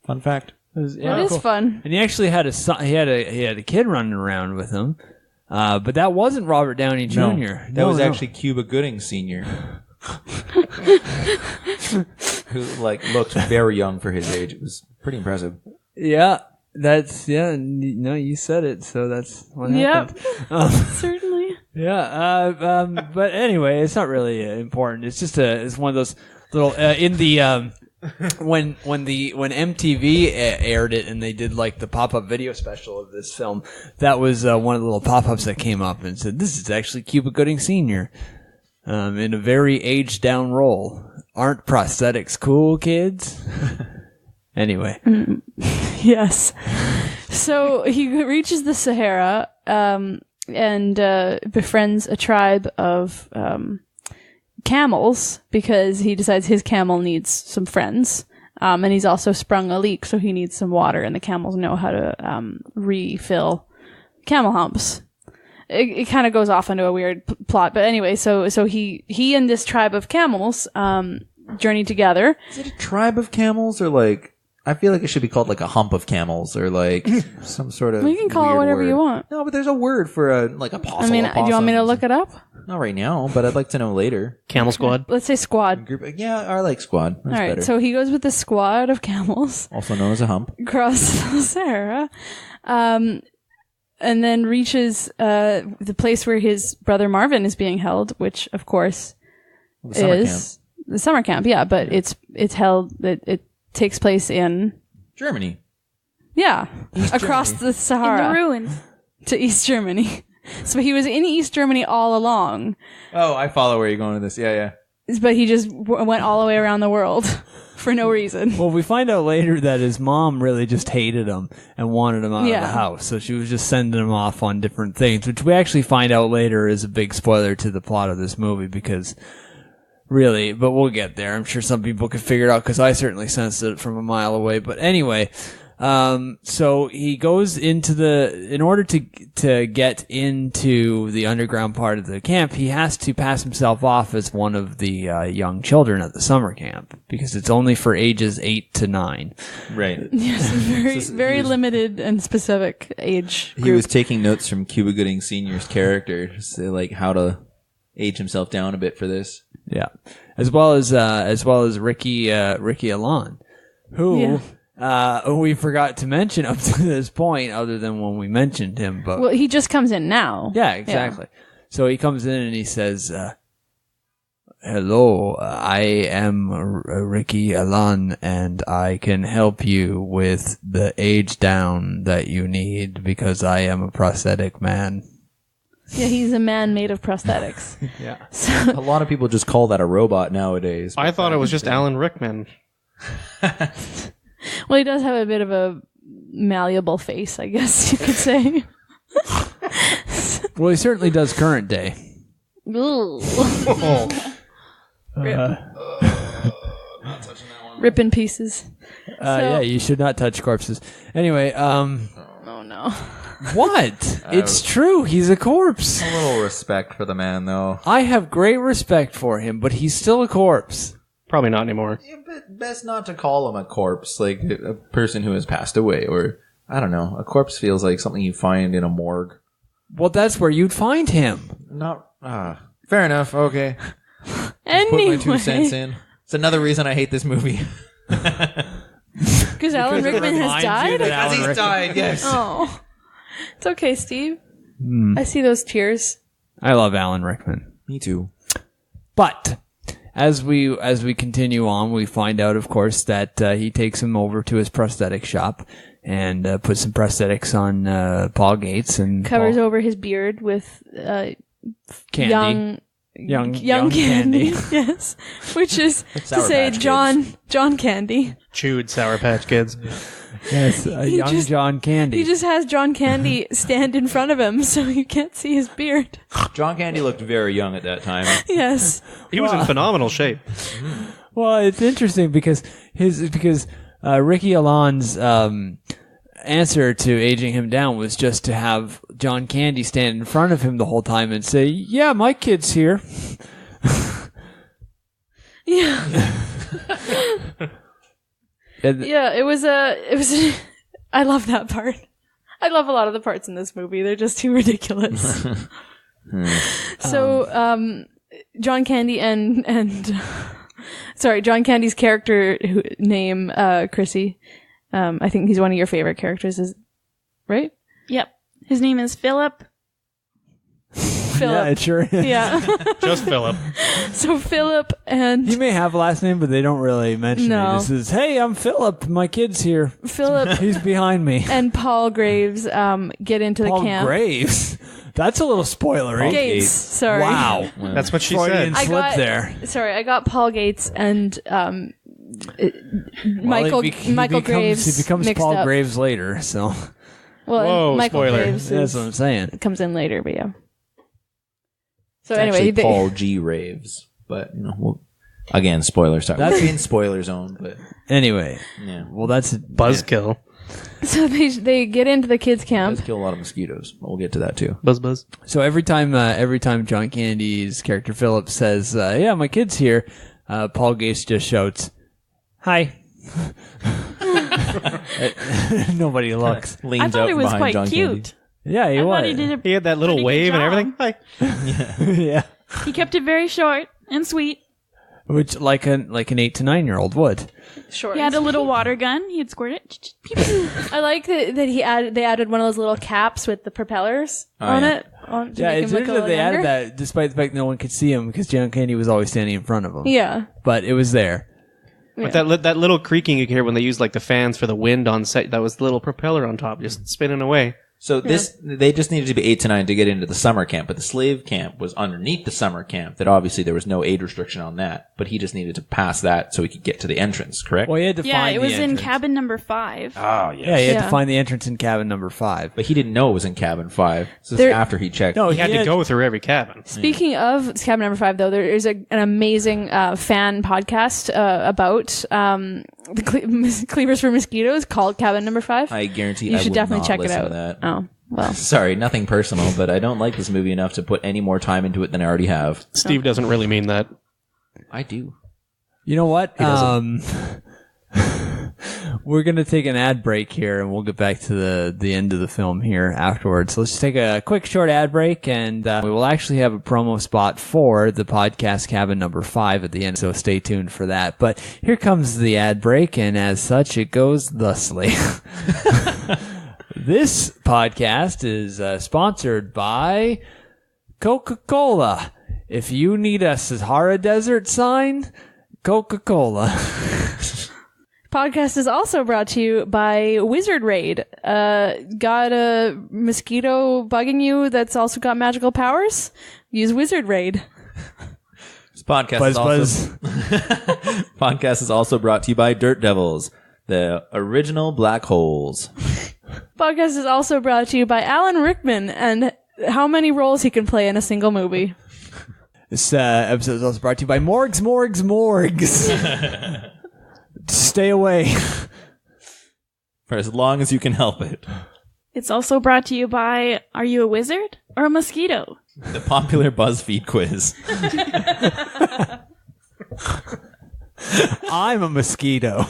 Fun fact. That is fun. And he actually had a son, he had a kid running around with him. But that wasn't Robert Downey Jr. No, that was actually Cuba Gooding Sr. Who looked very young for his age. It was pretty impressive. Yeah, no, you said it, so that's what happened. Yep. Certainly. Yeah, but anyway, it's not really important. It's just it's one of those little in the when MTV aired it and they did like the pop-up video special of this film, that was one of the little pop-ups that came up and said, "This is actually Cuba Gooding Sr." In a very aged down role. Aren't prosthetics cool, kids? Anyway. Yes. So he reaches the Sahara and befriends a tribe of camels because he decides his camel needs some friends. And he's also sprung a leak, so he needs some water, and the camels know how to refill camel humps. It kind of goes off into a weird plot, but anyway, so he and this tribe of camels journey together. Is it a tribe of camels or like? I feel like it should be called like a hump of camels or like some sort of. Well, you can call it weird whatever word. you want. No, but there's a word for a possum. I mean, do you want me to look it up? Not right now, but I'd like to know later. Camel Squad. Let's say squad. Group, yeah, I like squad. That's All right, better. so he goes with the squad of camels Also known as a hump. across the Sahara, and then reaches the place where his brother Marvin is being held, which of course The summer is the summer camp. Yeah, but it's held. It takes place in Germany. across the Sahara In the ruins. to East Germany. So he was in East Germany all along, Oh, I follow where you're going with this. Yeah. but he just went all the way around the world for no reason. Well, we find out later that his mom really just hated him and wanted him out of the house. So she was just sending him off on different things, which we actually find out later is a big spoiler to the plot of this movie because really, but we'll get there. I'm sure some people could figure it out because I certainly sensed it from a mile away. But anyway, so he goes in order to get into the underground part of the camp, he has to pass himself off as one of the young children at the summer camp because it's only for ages 8 to 9. Right. Yes, very limited and specific age group. He was taking notes from Cuba Gooding Sr.'s character to say like how to age himself down a bit for this. Yeah, as well as Ricky Alon, who we forgot to mention up to this point, other than when we mentioned him. But Well, he just comes in now. yeah, exactly. So he comes in and he says, "Hello, I am Ricky Alon, and I can help you with the age down that you need because I am a prosthetic man." Yeah, he's a man made of prosthetics. Yeah. A lot of people just call that a robot nowadays. I thought it was just Alan Rickman. Well, he does have a bit of a malleable face, I guess you could say. Well, he certainly does current day. Rip in pieces. Yeah, you should not touch corpses. Anyway, Oh no. What? It's true. He's a corpse. A little respect for the man, though. I have great respect for him, but he's still a corpse. Probably not anymore. Yeah, but best not to call him a corpse, like a person who has passed away, or I don't know. A corpse feels like something you find in a morgue. Well, that's where you'd find him. Not fair enough. Okay, Anyway, put my 2 cents in. It's another reason I hate this movie. Because Alan Rickman has died? Because he's died. Yes. Oh. It's okay, Steve. I see those tears. I love Alan Rickman. Me too. But as we continue on, we find out, of course, that he takes him over to his prosthetic shop and puts some prosthetics on Paul Gates and Covers Paul over his beard with Candy. young candy. Yes. Which is to Sour say Patch John Candy. Chewed Sour Patch Kids. Yes, young John Candy. He just has John Candy stand in front of him so you can't see his beard. John Candy looked very young at that time. Yes. He was in phenomenal shape. Well, it's interesting because Ricky Alon's answer to aging him down was just to have John Candy stand in front of him the whole time and say, "Yeah, my kid's here." Yeah. Yeah, it was I love that part. I love a lot of the parts in this movie. They're just too ridiculous. So, John Candy and sorry, John Candy's character name, Chrissy. I think he's one of your favorite characters, is right? Yep. His name is Philip. Yeah, it sure is. Yeah. Just Philip. So Philip and He may have a last name, but they don't really mention it. No. He just says, "Hey, I'm Philip. My kid's here. Philip He's behind me." and Paul Graves get into the Paul camp. Graves. That's a little spoilery. Gates. Sorry. Wow. That's what she Freudian said. slip there. Sorry, I got Paul Gates and Michael He Graves becomes mixed Paul up. Graves later, so Well, Whoa, Michael spoiler. Graves that's what I'm saying. comes in later, but yeah. So It's anyway, actually they- Paul G. Raves, but again, spoilers. Sorry, that's in spoiler zone. But Anyway, yeah, well, that's Buzzkill. so they get into the kids' camp. does kill a lot of mosquitoes. But we'll get to that too. Buzz. So every time John Candy's character Philip says, "Yeah, my kid's here," Paul Gates just shouts, "Hi." Nobody looks. I Leans thought out it was behind quite John cute. Candy. Yeah, he I was. thought he did a He had that little pretty good wave and job. everything. Hi. Yeah, He kept it very short and sweet. which like an 8 to 9 year old would. Short. He had a little water gun. He'd squirt it. I like that they added one of those little caps with the propellers on yeah. it. To Yeah, make it's him look weird a that little they added younger. that, despite the fact no one could see him because John Candy was always standing in front of him. Yeah. But it was there. But that little creaking you could hear when they used like the fans for the wind on set, that was the little propeller on top just spinning away. So they just needed to be 8 to 9 to get into the summer camp, but the slave camp was underneath the summer camp. That obviously there was no age restriction on that, but he just needed to pass that so he could get to the entrance. Correct? Well, he had to Yeah, find it was the in entrance. cabin number 5. Oh yes. Yeah, he had Yeah. to find the entrance in cabin number 5. But he didn't know it was in cabin 5. So There- after he checked. No, He had to go through every cabin. Speaking of cabin number 5, though, there is an amazing fan podcast about the Cleavers for Mosquitos called Cabin Number 5. I guarantee you I should would definitely not check it listen out. to that. Oh, well. Sorry, nothing personal, but I don't like this movie enough to put any more time into it than I already have. Steve doesn't really mean that. I do. You know what? doesn't. We're going to take an ad break here, and we'll get back to the end of the film here afterwards. So let's just take a quick short ad break, and we will actually have a promo spot for the podcast Cabin Number 5 at the end, so stay tuned for that. But here comes the ad break, and as such, it goes thusly. This podcast is sponsored by Coca-Cola. If you need a Sahara Desert sign, Coca-Cola. Podcast is also brought to you by Wizard Raid. Got a mosquito bugging you that's also got magical powers? Use Wizard Raid. This podcast Buzz, podcast is also brought to you by Dirt Devils, the original black holes. Podcast is also brought to you by Alan Rickman and how many roles he can play in a single movie. This episode is also brought to you by Morgs. Stay away. For as long as you can help it. It's also brought to you by, are you a wizard or a mosquito? The popular BuzzFeed quiz. I'm a mosquito.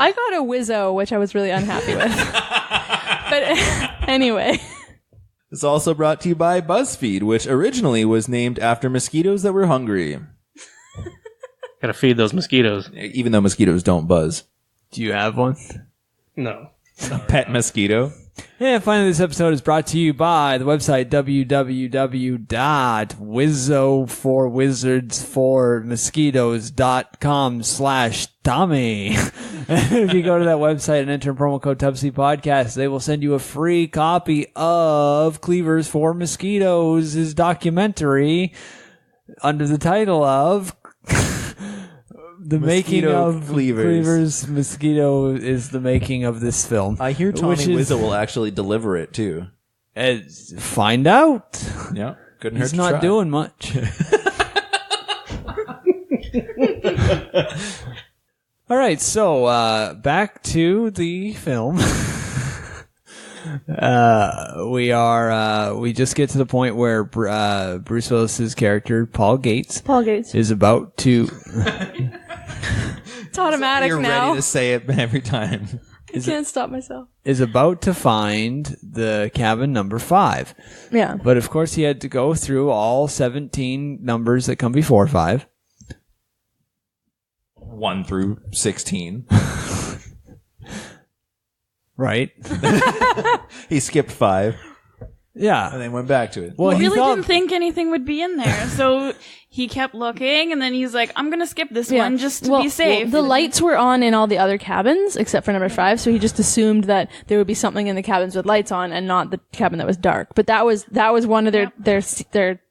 I got a Wiseau, which I was really unhappy with. But anyway. It's also brought to you by BuzzFeed, which originally was named after mosquitoes that were hungry. Gotta feed those mosquitoes. Even though mosquitoes don't buzz. Do you have one? No. A pet mosquito. And finally, this episode is brought to you by the website www.wizzoformosquitoes.com/Tommy. If you go to that website and enter promo code TUBCpodcast, they will send you a free copy of Cleavers for Mosquitos, his documentary under the title of The Making of Cleavers. Mosquito is the making of this film. I hear Tommy Wiseau will actually deliver it too. Find out. Yeah, couldn't hurt He's to not try. doing much. All right, so back to the film. We just get to the point where Bruce Willis's character Paul Gates is about to. It's automatic You're now. ready to say it every time. I can't stop myself. Is about to find the cabin number 5. Yeah. But of course he had to go through all 17 numbers that come before 5. 1 through 16. Right? He skipped 5 Yeah. and then went back to it. Well, He he really thought didn't think anything would be in there, so he kept looking, and then he's like, I'm gonna skip this one just to be safe. The lights were on in all the other cabins except for number 5, so he just assumed that there would be something in the cabins with lights on and not the cabin that was dark. But that was one of their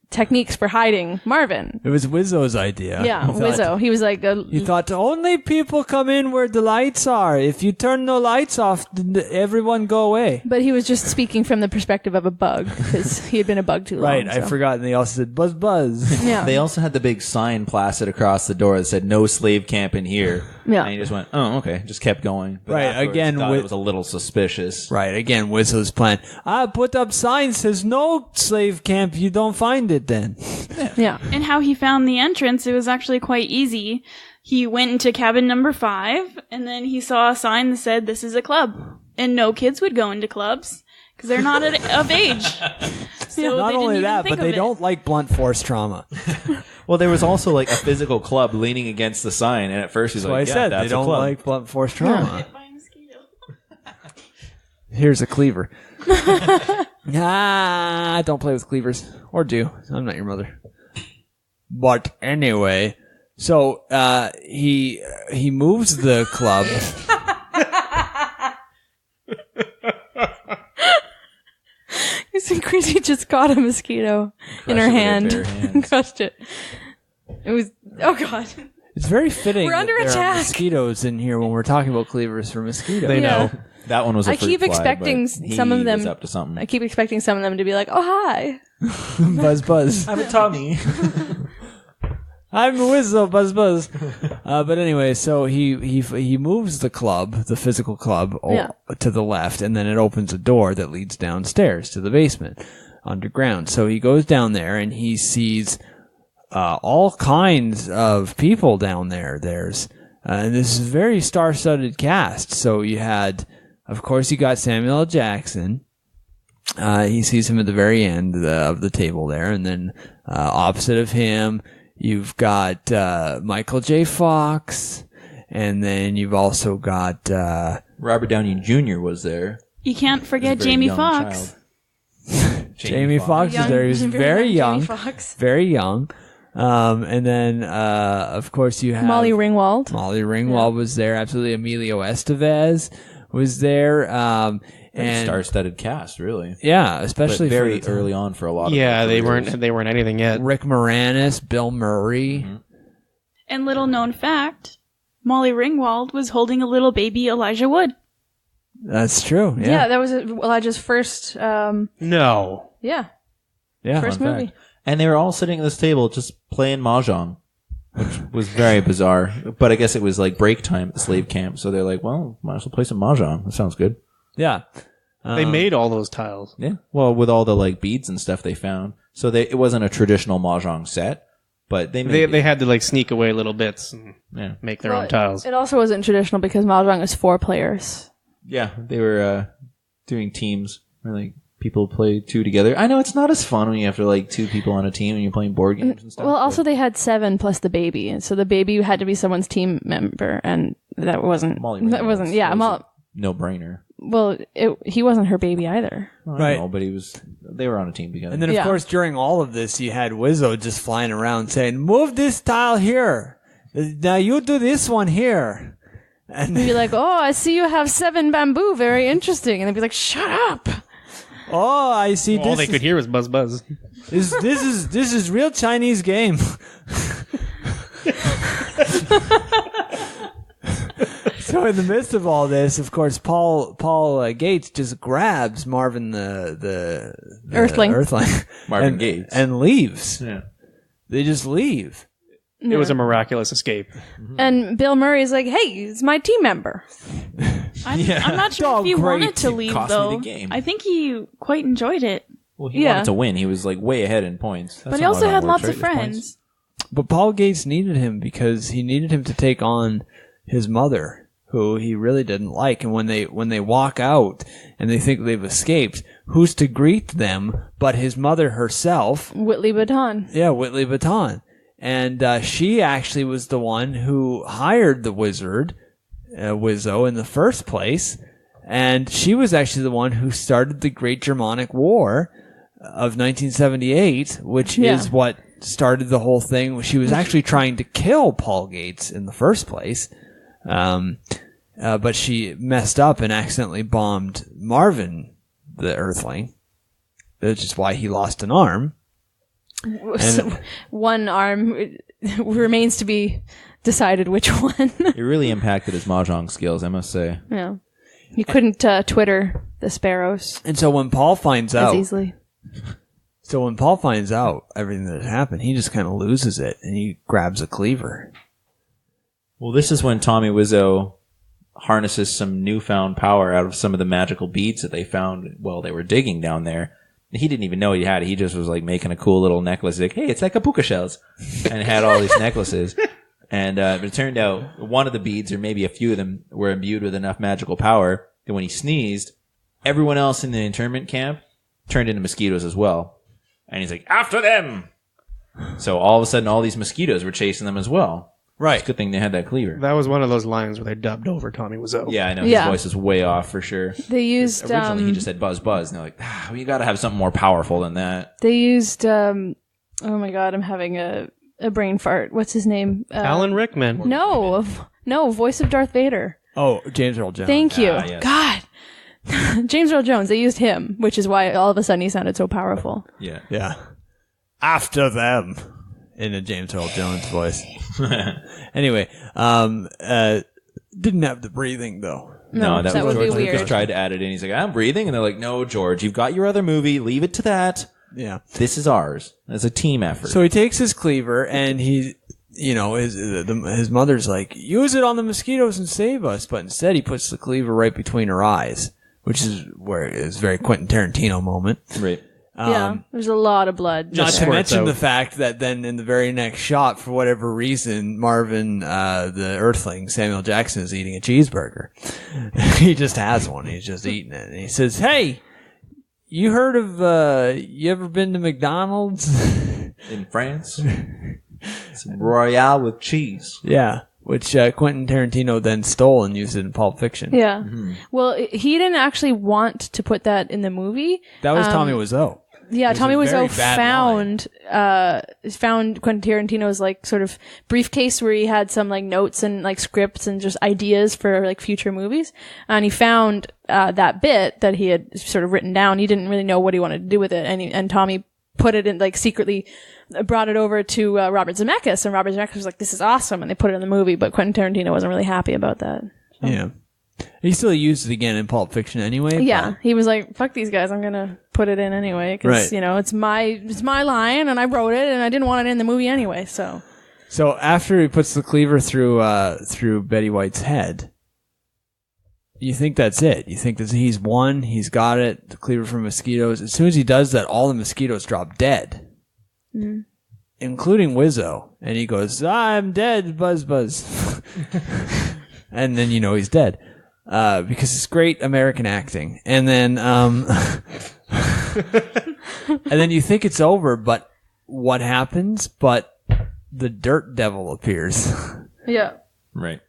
techniques for hiding Marvin. it was Wiseau's idea. Yeah, He thought- Wiseau. He was like, He thought only people come in where the lights are. If you turn the lights off, everyone go away. but he was just speaking from the perspective of a bug because he had been a bug too long. Right, I so. forgot. And they also said buzz buzz. Yeah. They also had the big sign plastered across the door that said "No slave camp in here." Yeah. And he just went, "Oh, okay." Just kept going. But Right, afterwards, again, thought with- it was a little suspicious. Right, again, Wiseau's plan. I put up signs says no slave camp. You don't find it then. Yeah. And how he found the entrance, it was actually quite easy. He went into cabin number 5, and then he saw a sign that said, "This is a club." And no kids would go into clubs, because they're not of age. So Not they only didn't even that, think but they of it. don't like blunt force trauma. Well, there was also like a physical club leaning against the sign, and at first he's That's like, what I said. "Yeah, They that's a don't club." like blunt force trauma. By a mosquito. Here's a cleaver. Don't play with cleavers. Or do. I'm not your mother. But anyway, so he moves the club. Chrissy just caught a mosquito in her it with her hand. bare hands. Crushed it. It was, oh God. It's very fitting We're under that there are attack. mosquitoes in here when we're talking about cleavers for mosquitoes. They Yeah. know. That one was a I fruit keep fly, expecting but he some of them- was up to something. I keep expecting some of them to be like, oh, hi. Buzz buzz. I'm a Tommy. I'm Wiseau, buzz buzz. But anyway, so he moves the club, the physical club, Yeah. to the left, and then it opens a door that leads downstairs to the basement, underground. So he goes down there and he sees all kinds of people down there. There's and this is a very star-studded cast. So you had, of course, you got Samuel L. Jackson. He sees him at the very end of the table there, and then opposite of him, you've got Michael J. Fox, and then you've also got Robert Downey Jr. was there. You can't He forget was a very Jamie young Foxx. child. Jamie Foxx is there. He was very young, Fox. very young. And then, of course, you have Molly Ringwald. Molly Ringwald was there. Absolutely, Emilio Estevez was there. And Star-studded cast, really. yeah, But especially very for the early on for a lot of Yeah, their they careers. weren't anything yet. Rick Moranis, Bill Murray. And little known fact, Molly Ringwald was holding a little baby Elijah Wood. That's true. Yeah, Yeah, that was Elijah's first, No. first Fun movie. fact. And they were all sitting at this table just playing mahjong, which was very bizarre. But I guess it was like break time at the slave camp, so they're like, "Well, might as well play some mahjong. That sounds good." Yeah. They made all those tiles. Yeah. Well, with all the like beads and stuff they found, so it wasn't a traditional mahjong set, but They had to like sneak away little bits and yeah. make their own tiles. It also wasn't traditional because Mahjong is 4 players. Yeah, they were doing teams where like people play 2 together. I know it's not as fun when you have to like 2 people on a team and you're playing board games and stuff. Well, also they had 7 plus the baby, and so the baby had to be someone's team member, and that wasn't. Molly that Ringwald, wasn't. Yeah, so it was no brainer. well, he wasn't her baby either. Right. No, but they were on a team together. And then, of Yeah. course, during all of this, you had Wiseau just flying around saying, "Move this tile here. Now you do this one here." And He'd be like, "Oh, I see you have 7 bamboo. Very interesting." And they'd be like, "Shut up." oh, I see. All This they could hear was buzz buzz. this is real Chinese game. So in the midst of all this, of course, Paul Gates just grabs Marvin the Earthling. Marvin and, Gates. and leaves. Yeah. They just leave. It was a miraculous escape. And Bill Murray's like, "Hey, he's my team member." I'm not sure Oh, if he great. wanted to It leave, cost me though. the game. I think he quite enjoyed it. Well, he Yeah. wanted to win. He was like way ahead in points. That's But he how also mahjong had works, lots right? of There's friends. points. But Paul Gates needed him because he needed him to take on his mother, who he really didn't like. And when they walk out and they think they've escaped, who's to greet them but his mother herself? Whitley Baton. Yeah, Whitley Baton. And she actually was the one who hired the wizard, Wiseau, in the first place. And she was actually the one who started the Great Germanic War of 1978, which Yeah. is what started the whole thing. She was actually trying to kill Paul Gates in the first place. But she messed up and accidentally bombed Marvin, the Earthling, which is why he lost an arm. And- One arm remains to be decided which one. It really impacted his mahjong skills, I must say. Yeah. You couldn't Twitter the sparrows And so when Paul finds as out, easily. everything that had happened, he just kind of loses it and he grabs a cleaver. Well, this is when Tommy Wiseau harnesses some newfound power out of some of the magical beads that they found while they were digging down there. He didn't even know he had it. He just was like making a cool little necklace. Like, hey, it's like kapuka shells. And had all these necklaces. And it turned out one of the beads, or maybe a few of them, were imbued with enough magical power that when he sneezed, everyone else in the internment camp turned into mosquitoes as well. And he's like, after them! So all of a sudden, all these mosquitoes were chasing them as well. Right. It's a good thing they had that cleaver. That was one of those lines where they dubbed over Tommy Wiseau. Yeah, I know. Yeah. His voice is way off for sure. They used Originally, he just said buzz, buzz. And they're like, well, you got to have something more powerful than that. oh my god, I'm having a brain fart. What's his name? Alan Rickman. No, voice of Darth Vader. Oh, James Earl Jones. Thank you. yes. God. James Earl Jones. They used him, which is why all of a sudden he sounded so powerful. Yeah. Yeah. After them. In a James Earl Jones voice. Anyway, didn't have the breathing though. No, that was would be George Lucas weird. tried to add it in. He's like, I'm breathing. And they're like, no, George, you've got your other movie. Leave it to that. Yeah. This is ours. It's a team effort. So he takes his cleaver and he, his mother's like, use it on the mosquitoes and save us. But instead he puts the cleaver right between her eyes, which is where it is a very Quentin Tarantino moment. right. Yeah, there's a lot of blood. Not to squirts mention out. the fact that then in the very next shot, for whatever reason, Marvin, the Earthling, Samuel Jackson, is eating a cheeseburger. He just has one. He's just eating it. And he says, hey, you heard of, you ever been to McDonald's? In France, it's Royale with cheese. Yeah. Which Quentin Tarantino then stole and used it in Pulp Fiction. Yeah. Well, he didn't actually want to put that in the movie. That was Tommy Wiseau. Yeah, was Tommy a very Wiseau bad found Quentin Tarantino's like sort of briefcase where he had some like notes and like scripts and just ideas for like future movies, and he found that bit that he had sort of written down. He didn't really know what he wanted to do with it, and Tommy put it in like secretly brought it over to Robert Zemeckis, and Robert Zemeckis was like, "This is awesome," and they put it in the movie. But Quentin Tarantino wasn't really happy about that. Yeah. He still used it again in Pulp Fiction anyway. Yeah, but- he was like, "Fuck these guys, I'm gonna put it in anyway because Right. it's my line and I wrote it and I didn't want it in the movie anyway." So So after he puts the cleaver through Betty White's head, you think that's it. You think that he's won. He's got it. The cleaver from mosquitoes. As soon as he does that, all the mosquitoes drop dead, including Wiseau. And he goes, "I'm dead, buzz, buzz." And then you know he's dead because it's great American acting. And then, and then you think it's over, but what happens? But the dirt devil appears. Yeah. Right.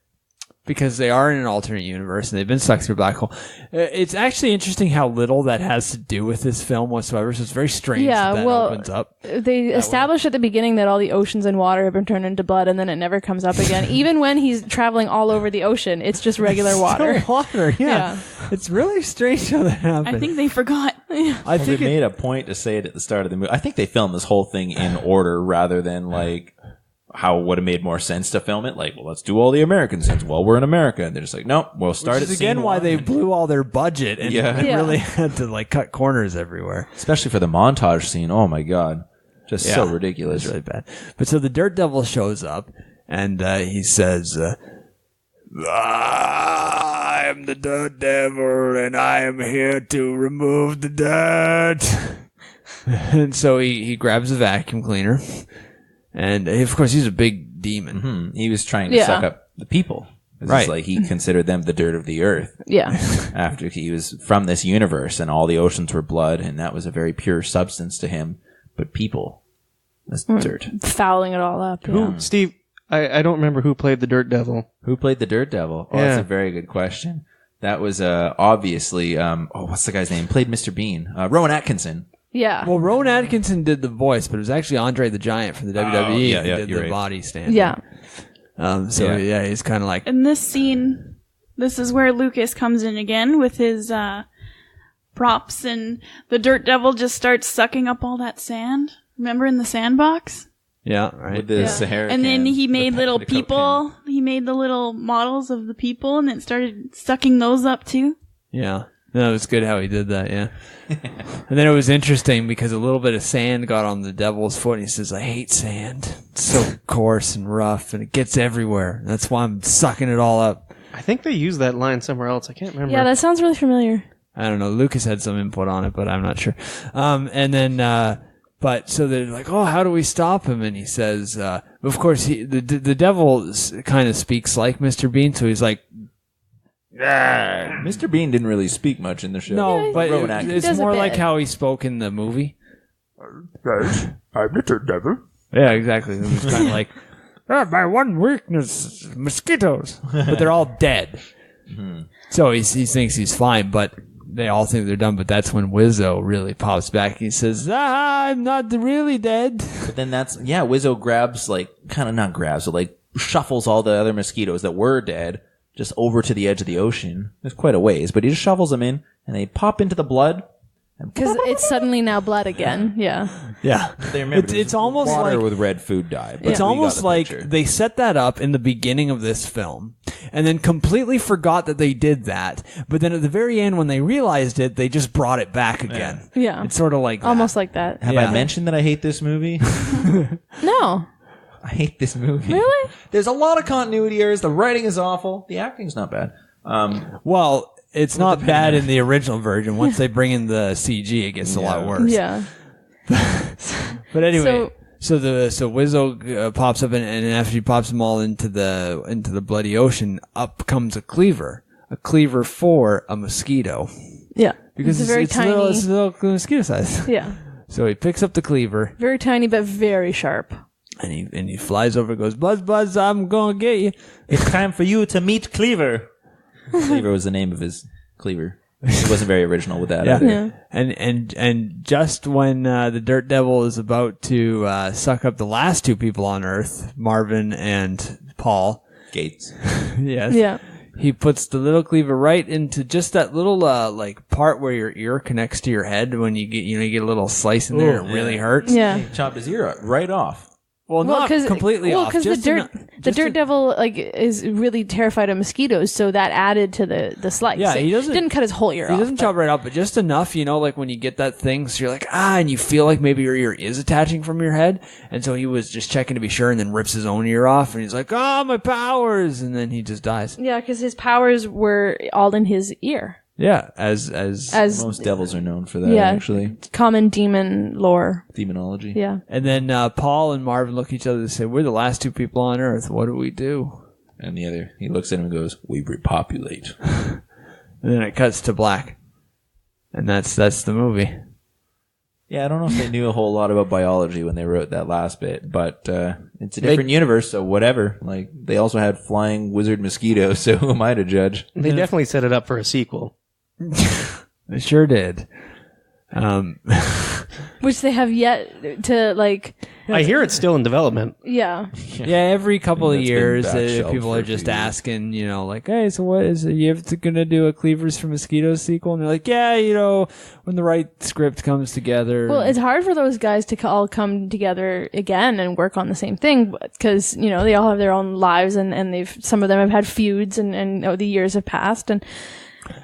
Because they are in an alternate universe and they've been sucked through a black hole. It's actually interesting how little that has to do with this film whatsoever. So it's very strange that opens up. They establish at the beginning that all the oceans and water have been turned into blood, and then it never comes up again. Even when he's traveling all over the ocean, it's just regular water. Still water, yeah. It's really strange how that happened. I think they forgot. I think they made a point to say it at the start of the movie. I think they filmed this whole thing in order rather than like how would have made more sense to film it. Like, well, let's do all the American scenes. Well, we're in America. And they're just like, nope, we'll start Which at is again scene why one. they blew all their budget and Yeah. really had to like cut corners everywhere. Especially for the montage scene. Oh my God. Just so Yeah. ridiculous. It's really bad. But so the Dirt Devil shows up and he says, I am the Dirt Devil and I am here to remove the dirt. And so he grabs a vacuum cleaner. And of course, he's a big demon. He was trying to suck up the people. It's Right. like he considered them the dirt of the earth Yeah. after he was from this universe and all the oceans were blood and that was a very pure substance to him. But people, that's dirt. Fouling it all up. Yeah. Steve, I don't remember who played the Dirt Devil. Who played the Dirt Devil? Oh, Yeah. that's a very good question. That was obviously, what's the guy's name? Played Mr. Bean. Rowan Atkinson. Yeah. Well, Rowan Atkinson did the voice, but it was actually Andre the Giant from the WWE yeah, who yeah, did you're the right. body stand. Yeah. So he's kind of like, In this scene, this is where Lucas comes in again with his props, and the Dirt Devil just starts sucking up all that sand. Remember in the sandbox? yeah, right. With the Sahara And then can, he made the little Coke people. He made the little models of the people, and then started sucking those up too. Yeah. No, it was good how he did that, yeah. And then it was interesting because a little bit of sand got on the devil's foot and he says, I hate sand. It's so coarse and rough and it gets everywhere. That's why I'm sucking it all up. I think they used that line somewhere else. I can't remember. Yeah, that sounds really familiar. I don't know. Lucas had some input on it, but I'm not sure. And then, but so they're like, oh, how do we stop him? And he says, of course, the devil kind of speaks like Mr. Bean. So he's like, Mr. Bean didn't really speak much in the show. no, but Rowan Atkinson. it's does a more bit. like how he spoke in the movie. Yes, I'm the Dirt Devil. Yeah, exactly. It was kind of like, my one weakness is mosquitoes. But they're all dead. So he thinks he's fine, but they all think they're done. But that's when Wiseau really pops back. He says, I'm not really dead. But then Wiseau grabs, like, kind of not grabs, but like shuffles all the other mosquitoes that were dead just over to the edge of the ocean. There's quite a ways, but he just shovels them in and they pop into the blood. Because it's suddenly now blood again. Yeah. Yeah. They remember It's almost water like with red food dye. But It's we got almost the like picture. they set that up in the beginning of this film and then completely forgot that they did that. But then at the very end, when they realized it, they just brought it back again. Yeah. It's sort of like that. Almost like that. Have yeah. I mentioned that I hate this movie? No. I hate this movie. Really? There's a lot of continuity errors. The writing is awful. The acting's not bad. Well, it's not bad in the original version. Once they bring in the CG, it gets a lot worse. Yeah. But anyway, so Wiseau pops up, and after he pops them all into the bloody ocean, up comes a cleaver for a mosquito. Yeah. Because it's very tiny. It's a little mosquito size. Yeah. So he picks up the cleaver Very tiny, but very sharp. and he flies over and goes, Buzz, Buzz, I'm gonna get you. It's time for you to meet Cleaver. Cleaver was the name of his cleaver. He wasn't very original with that. Yeah. either. And just when the Dirt Devil is about to suck up the last two people on Earth, Marvin and Paul, Gates. yes, Yeah. he puts the little cleaver right into just that little like part where your ear connects to your head when you get a little slice in there. It really hurts. Yeah. Chopped his ear right off. Well, not completely off. Because the Just dirt, The Dirt Devil is really terrified of mosquitoes, so that added to the slice. Yeah, he didn't cut his whole ear off. He doesn't chop right off, but just enough, like when you get that thing, so you're like, and you feel like maybe your ear is attaching from your head, and so he was just checking to be sure, and then rips his own ear off, and he's like, my powers, and then he just dies. Yeah, because his powers were all in his ear. Yeah, as most devils are known for that, actually. Common demon lore. Demonology. Yeah. And then Paul and Marvin look at each other and say, we're the last two people on Earth. What do we do? And the other, he looks at him and goes, we repopulate. And then it cuts to black. And that's the movie. Yeah, I don't know if they knew a whole lot about biology when they wrote that last bit, but it's a different universe, so whatever. Like, they also had flying wizard mosquitoes, so who am I to judge? They definitely set it up for a sequel. They sure did. Which they have yet to, I hear it's still in development. Yeah. Yeah, every couple of That's been years, backshelved people for are a just few years. asking, hey, so what is it? You going to do a Cleavers for Mosquitos sequel? And they're like, yeah, when the right script comes together. Well, it's hard for those guys to all come together again and work on the same thing because, they all have their own lives and some of them have had feuds and the years have passed and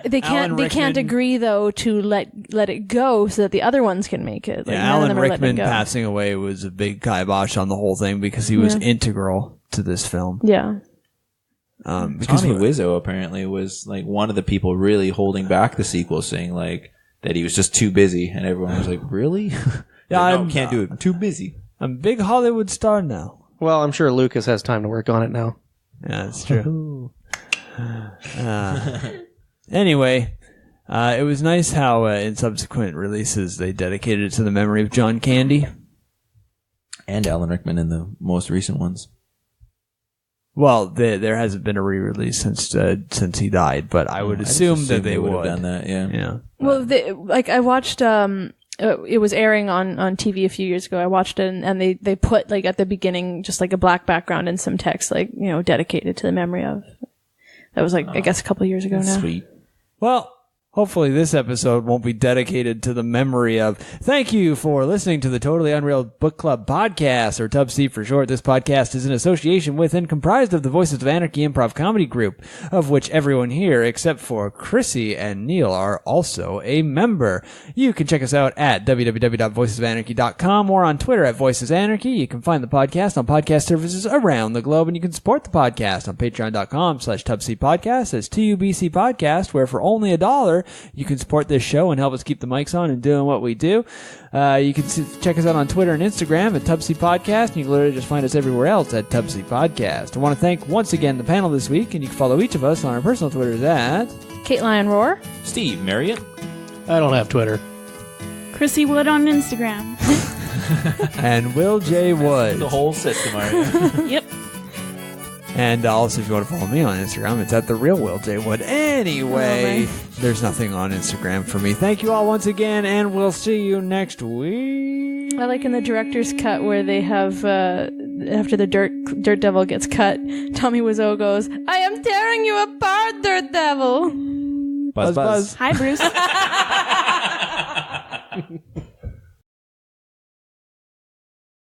they can't agree though to let it go so that the other ones can make it. Alan Rickman passing away was a big kibosh on the whole thing because he was integral to this film. Yeah. Because Tommy Wiseau apparently was one of the people really holding back the sequel, saying that he was just too busy, and everyone was like, "Really? Yeah, can't do it. I'm too busy." I'm a big Hollywood star now. Well, I'm sure Lucas has time to work on it now. Yeah, that's true. Anyway, it was nice how in subsequent releases they dedicated it to the memory of John Candy. And Alan Rickman in the most recent ones. Well, there hasn't been a re-release since he died, but I would assume that they would have done that. Yeah. Well, I watched. It was airing on TV a few years ago. I watched it, and they put at the beginning just a black background and some text dedicated to the memory of. That was I guess a couple of years ago now. Sweet. Well, hopefully this episode won't be dedicated to the memory of. Thank you for listening to the Totally Unreal Book Club podcast, or TUBC for short. This podcast is in association with and comprised of the Voices of Anarchy improv comedy group, of which everyone here except for Chrissy and Neil are also a member. You can check us out at www.voicesofanarchy.com or on Twitter at voicesanarchy. You can find the podcast on podcast services around the globe, and you can support the podcast on patreon.com/TUBCpodcast. That's TUBC podcast, where for only $1 you can support this show and help us keep the mics on and doing what we do. You can check us out on Twitter and Instagram at TUBC Podcast, and you can literally just find us everywhere else at TUBC Podcast. I want to thank once again the panel this week, and you can follow each of us on our personal Twitters at caitlionroar. Steve-marriott. I don't have Twitter. Chrissy Wood on Instagram. and Will J. Wood. The whole system, are you? Yep. And also, if you want to follow me on Instagram, it's at the real Will J. Wood. Anyway, there's nothing on Instagram for me. Thank you all once again, and we'll see you next week. I like in the director's cut where they have after the Dirt Devil gets cut, Tommy Wiseau goes, "I am tearing you apart, Dirt Devil." Buzz, buzz. Hi, Bruce.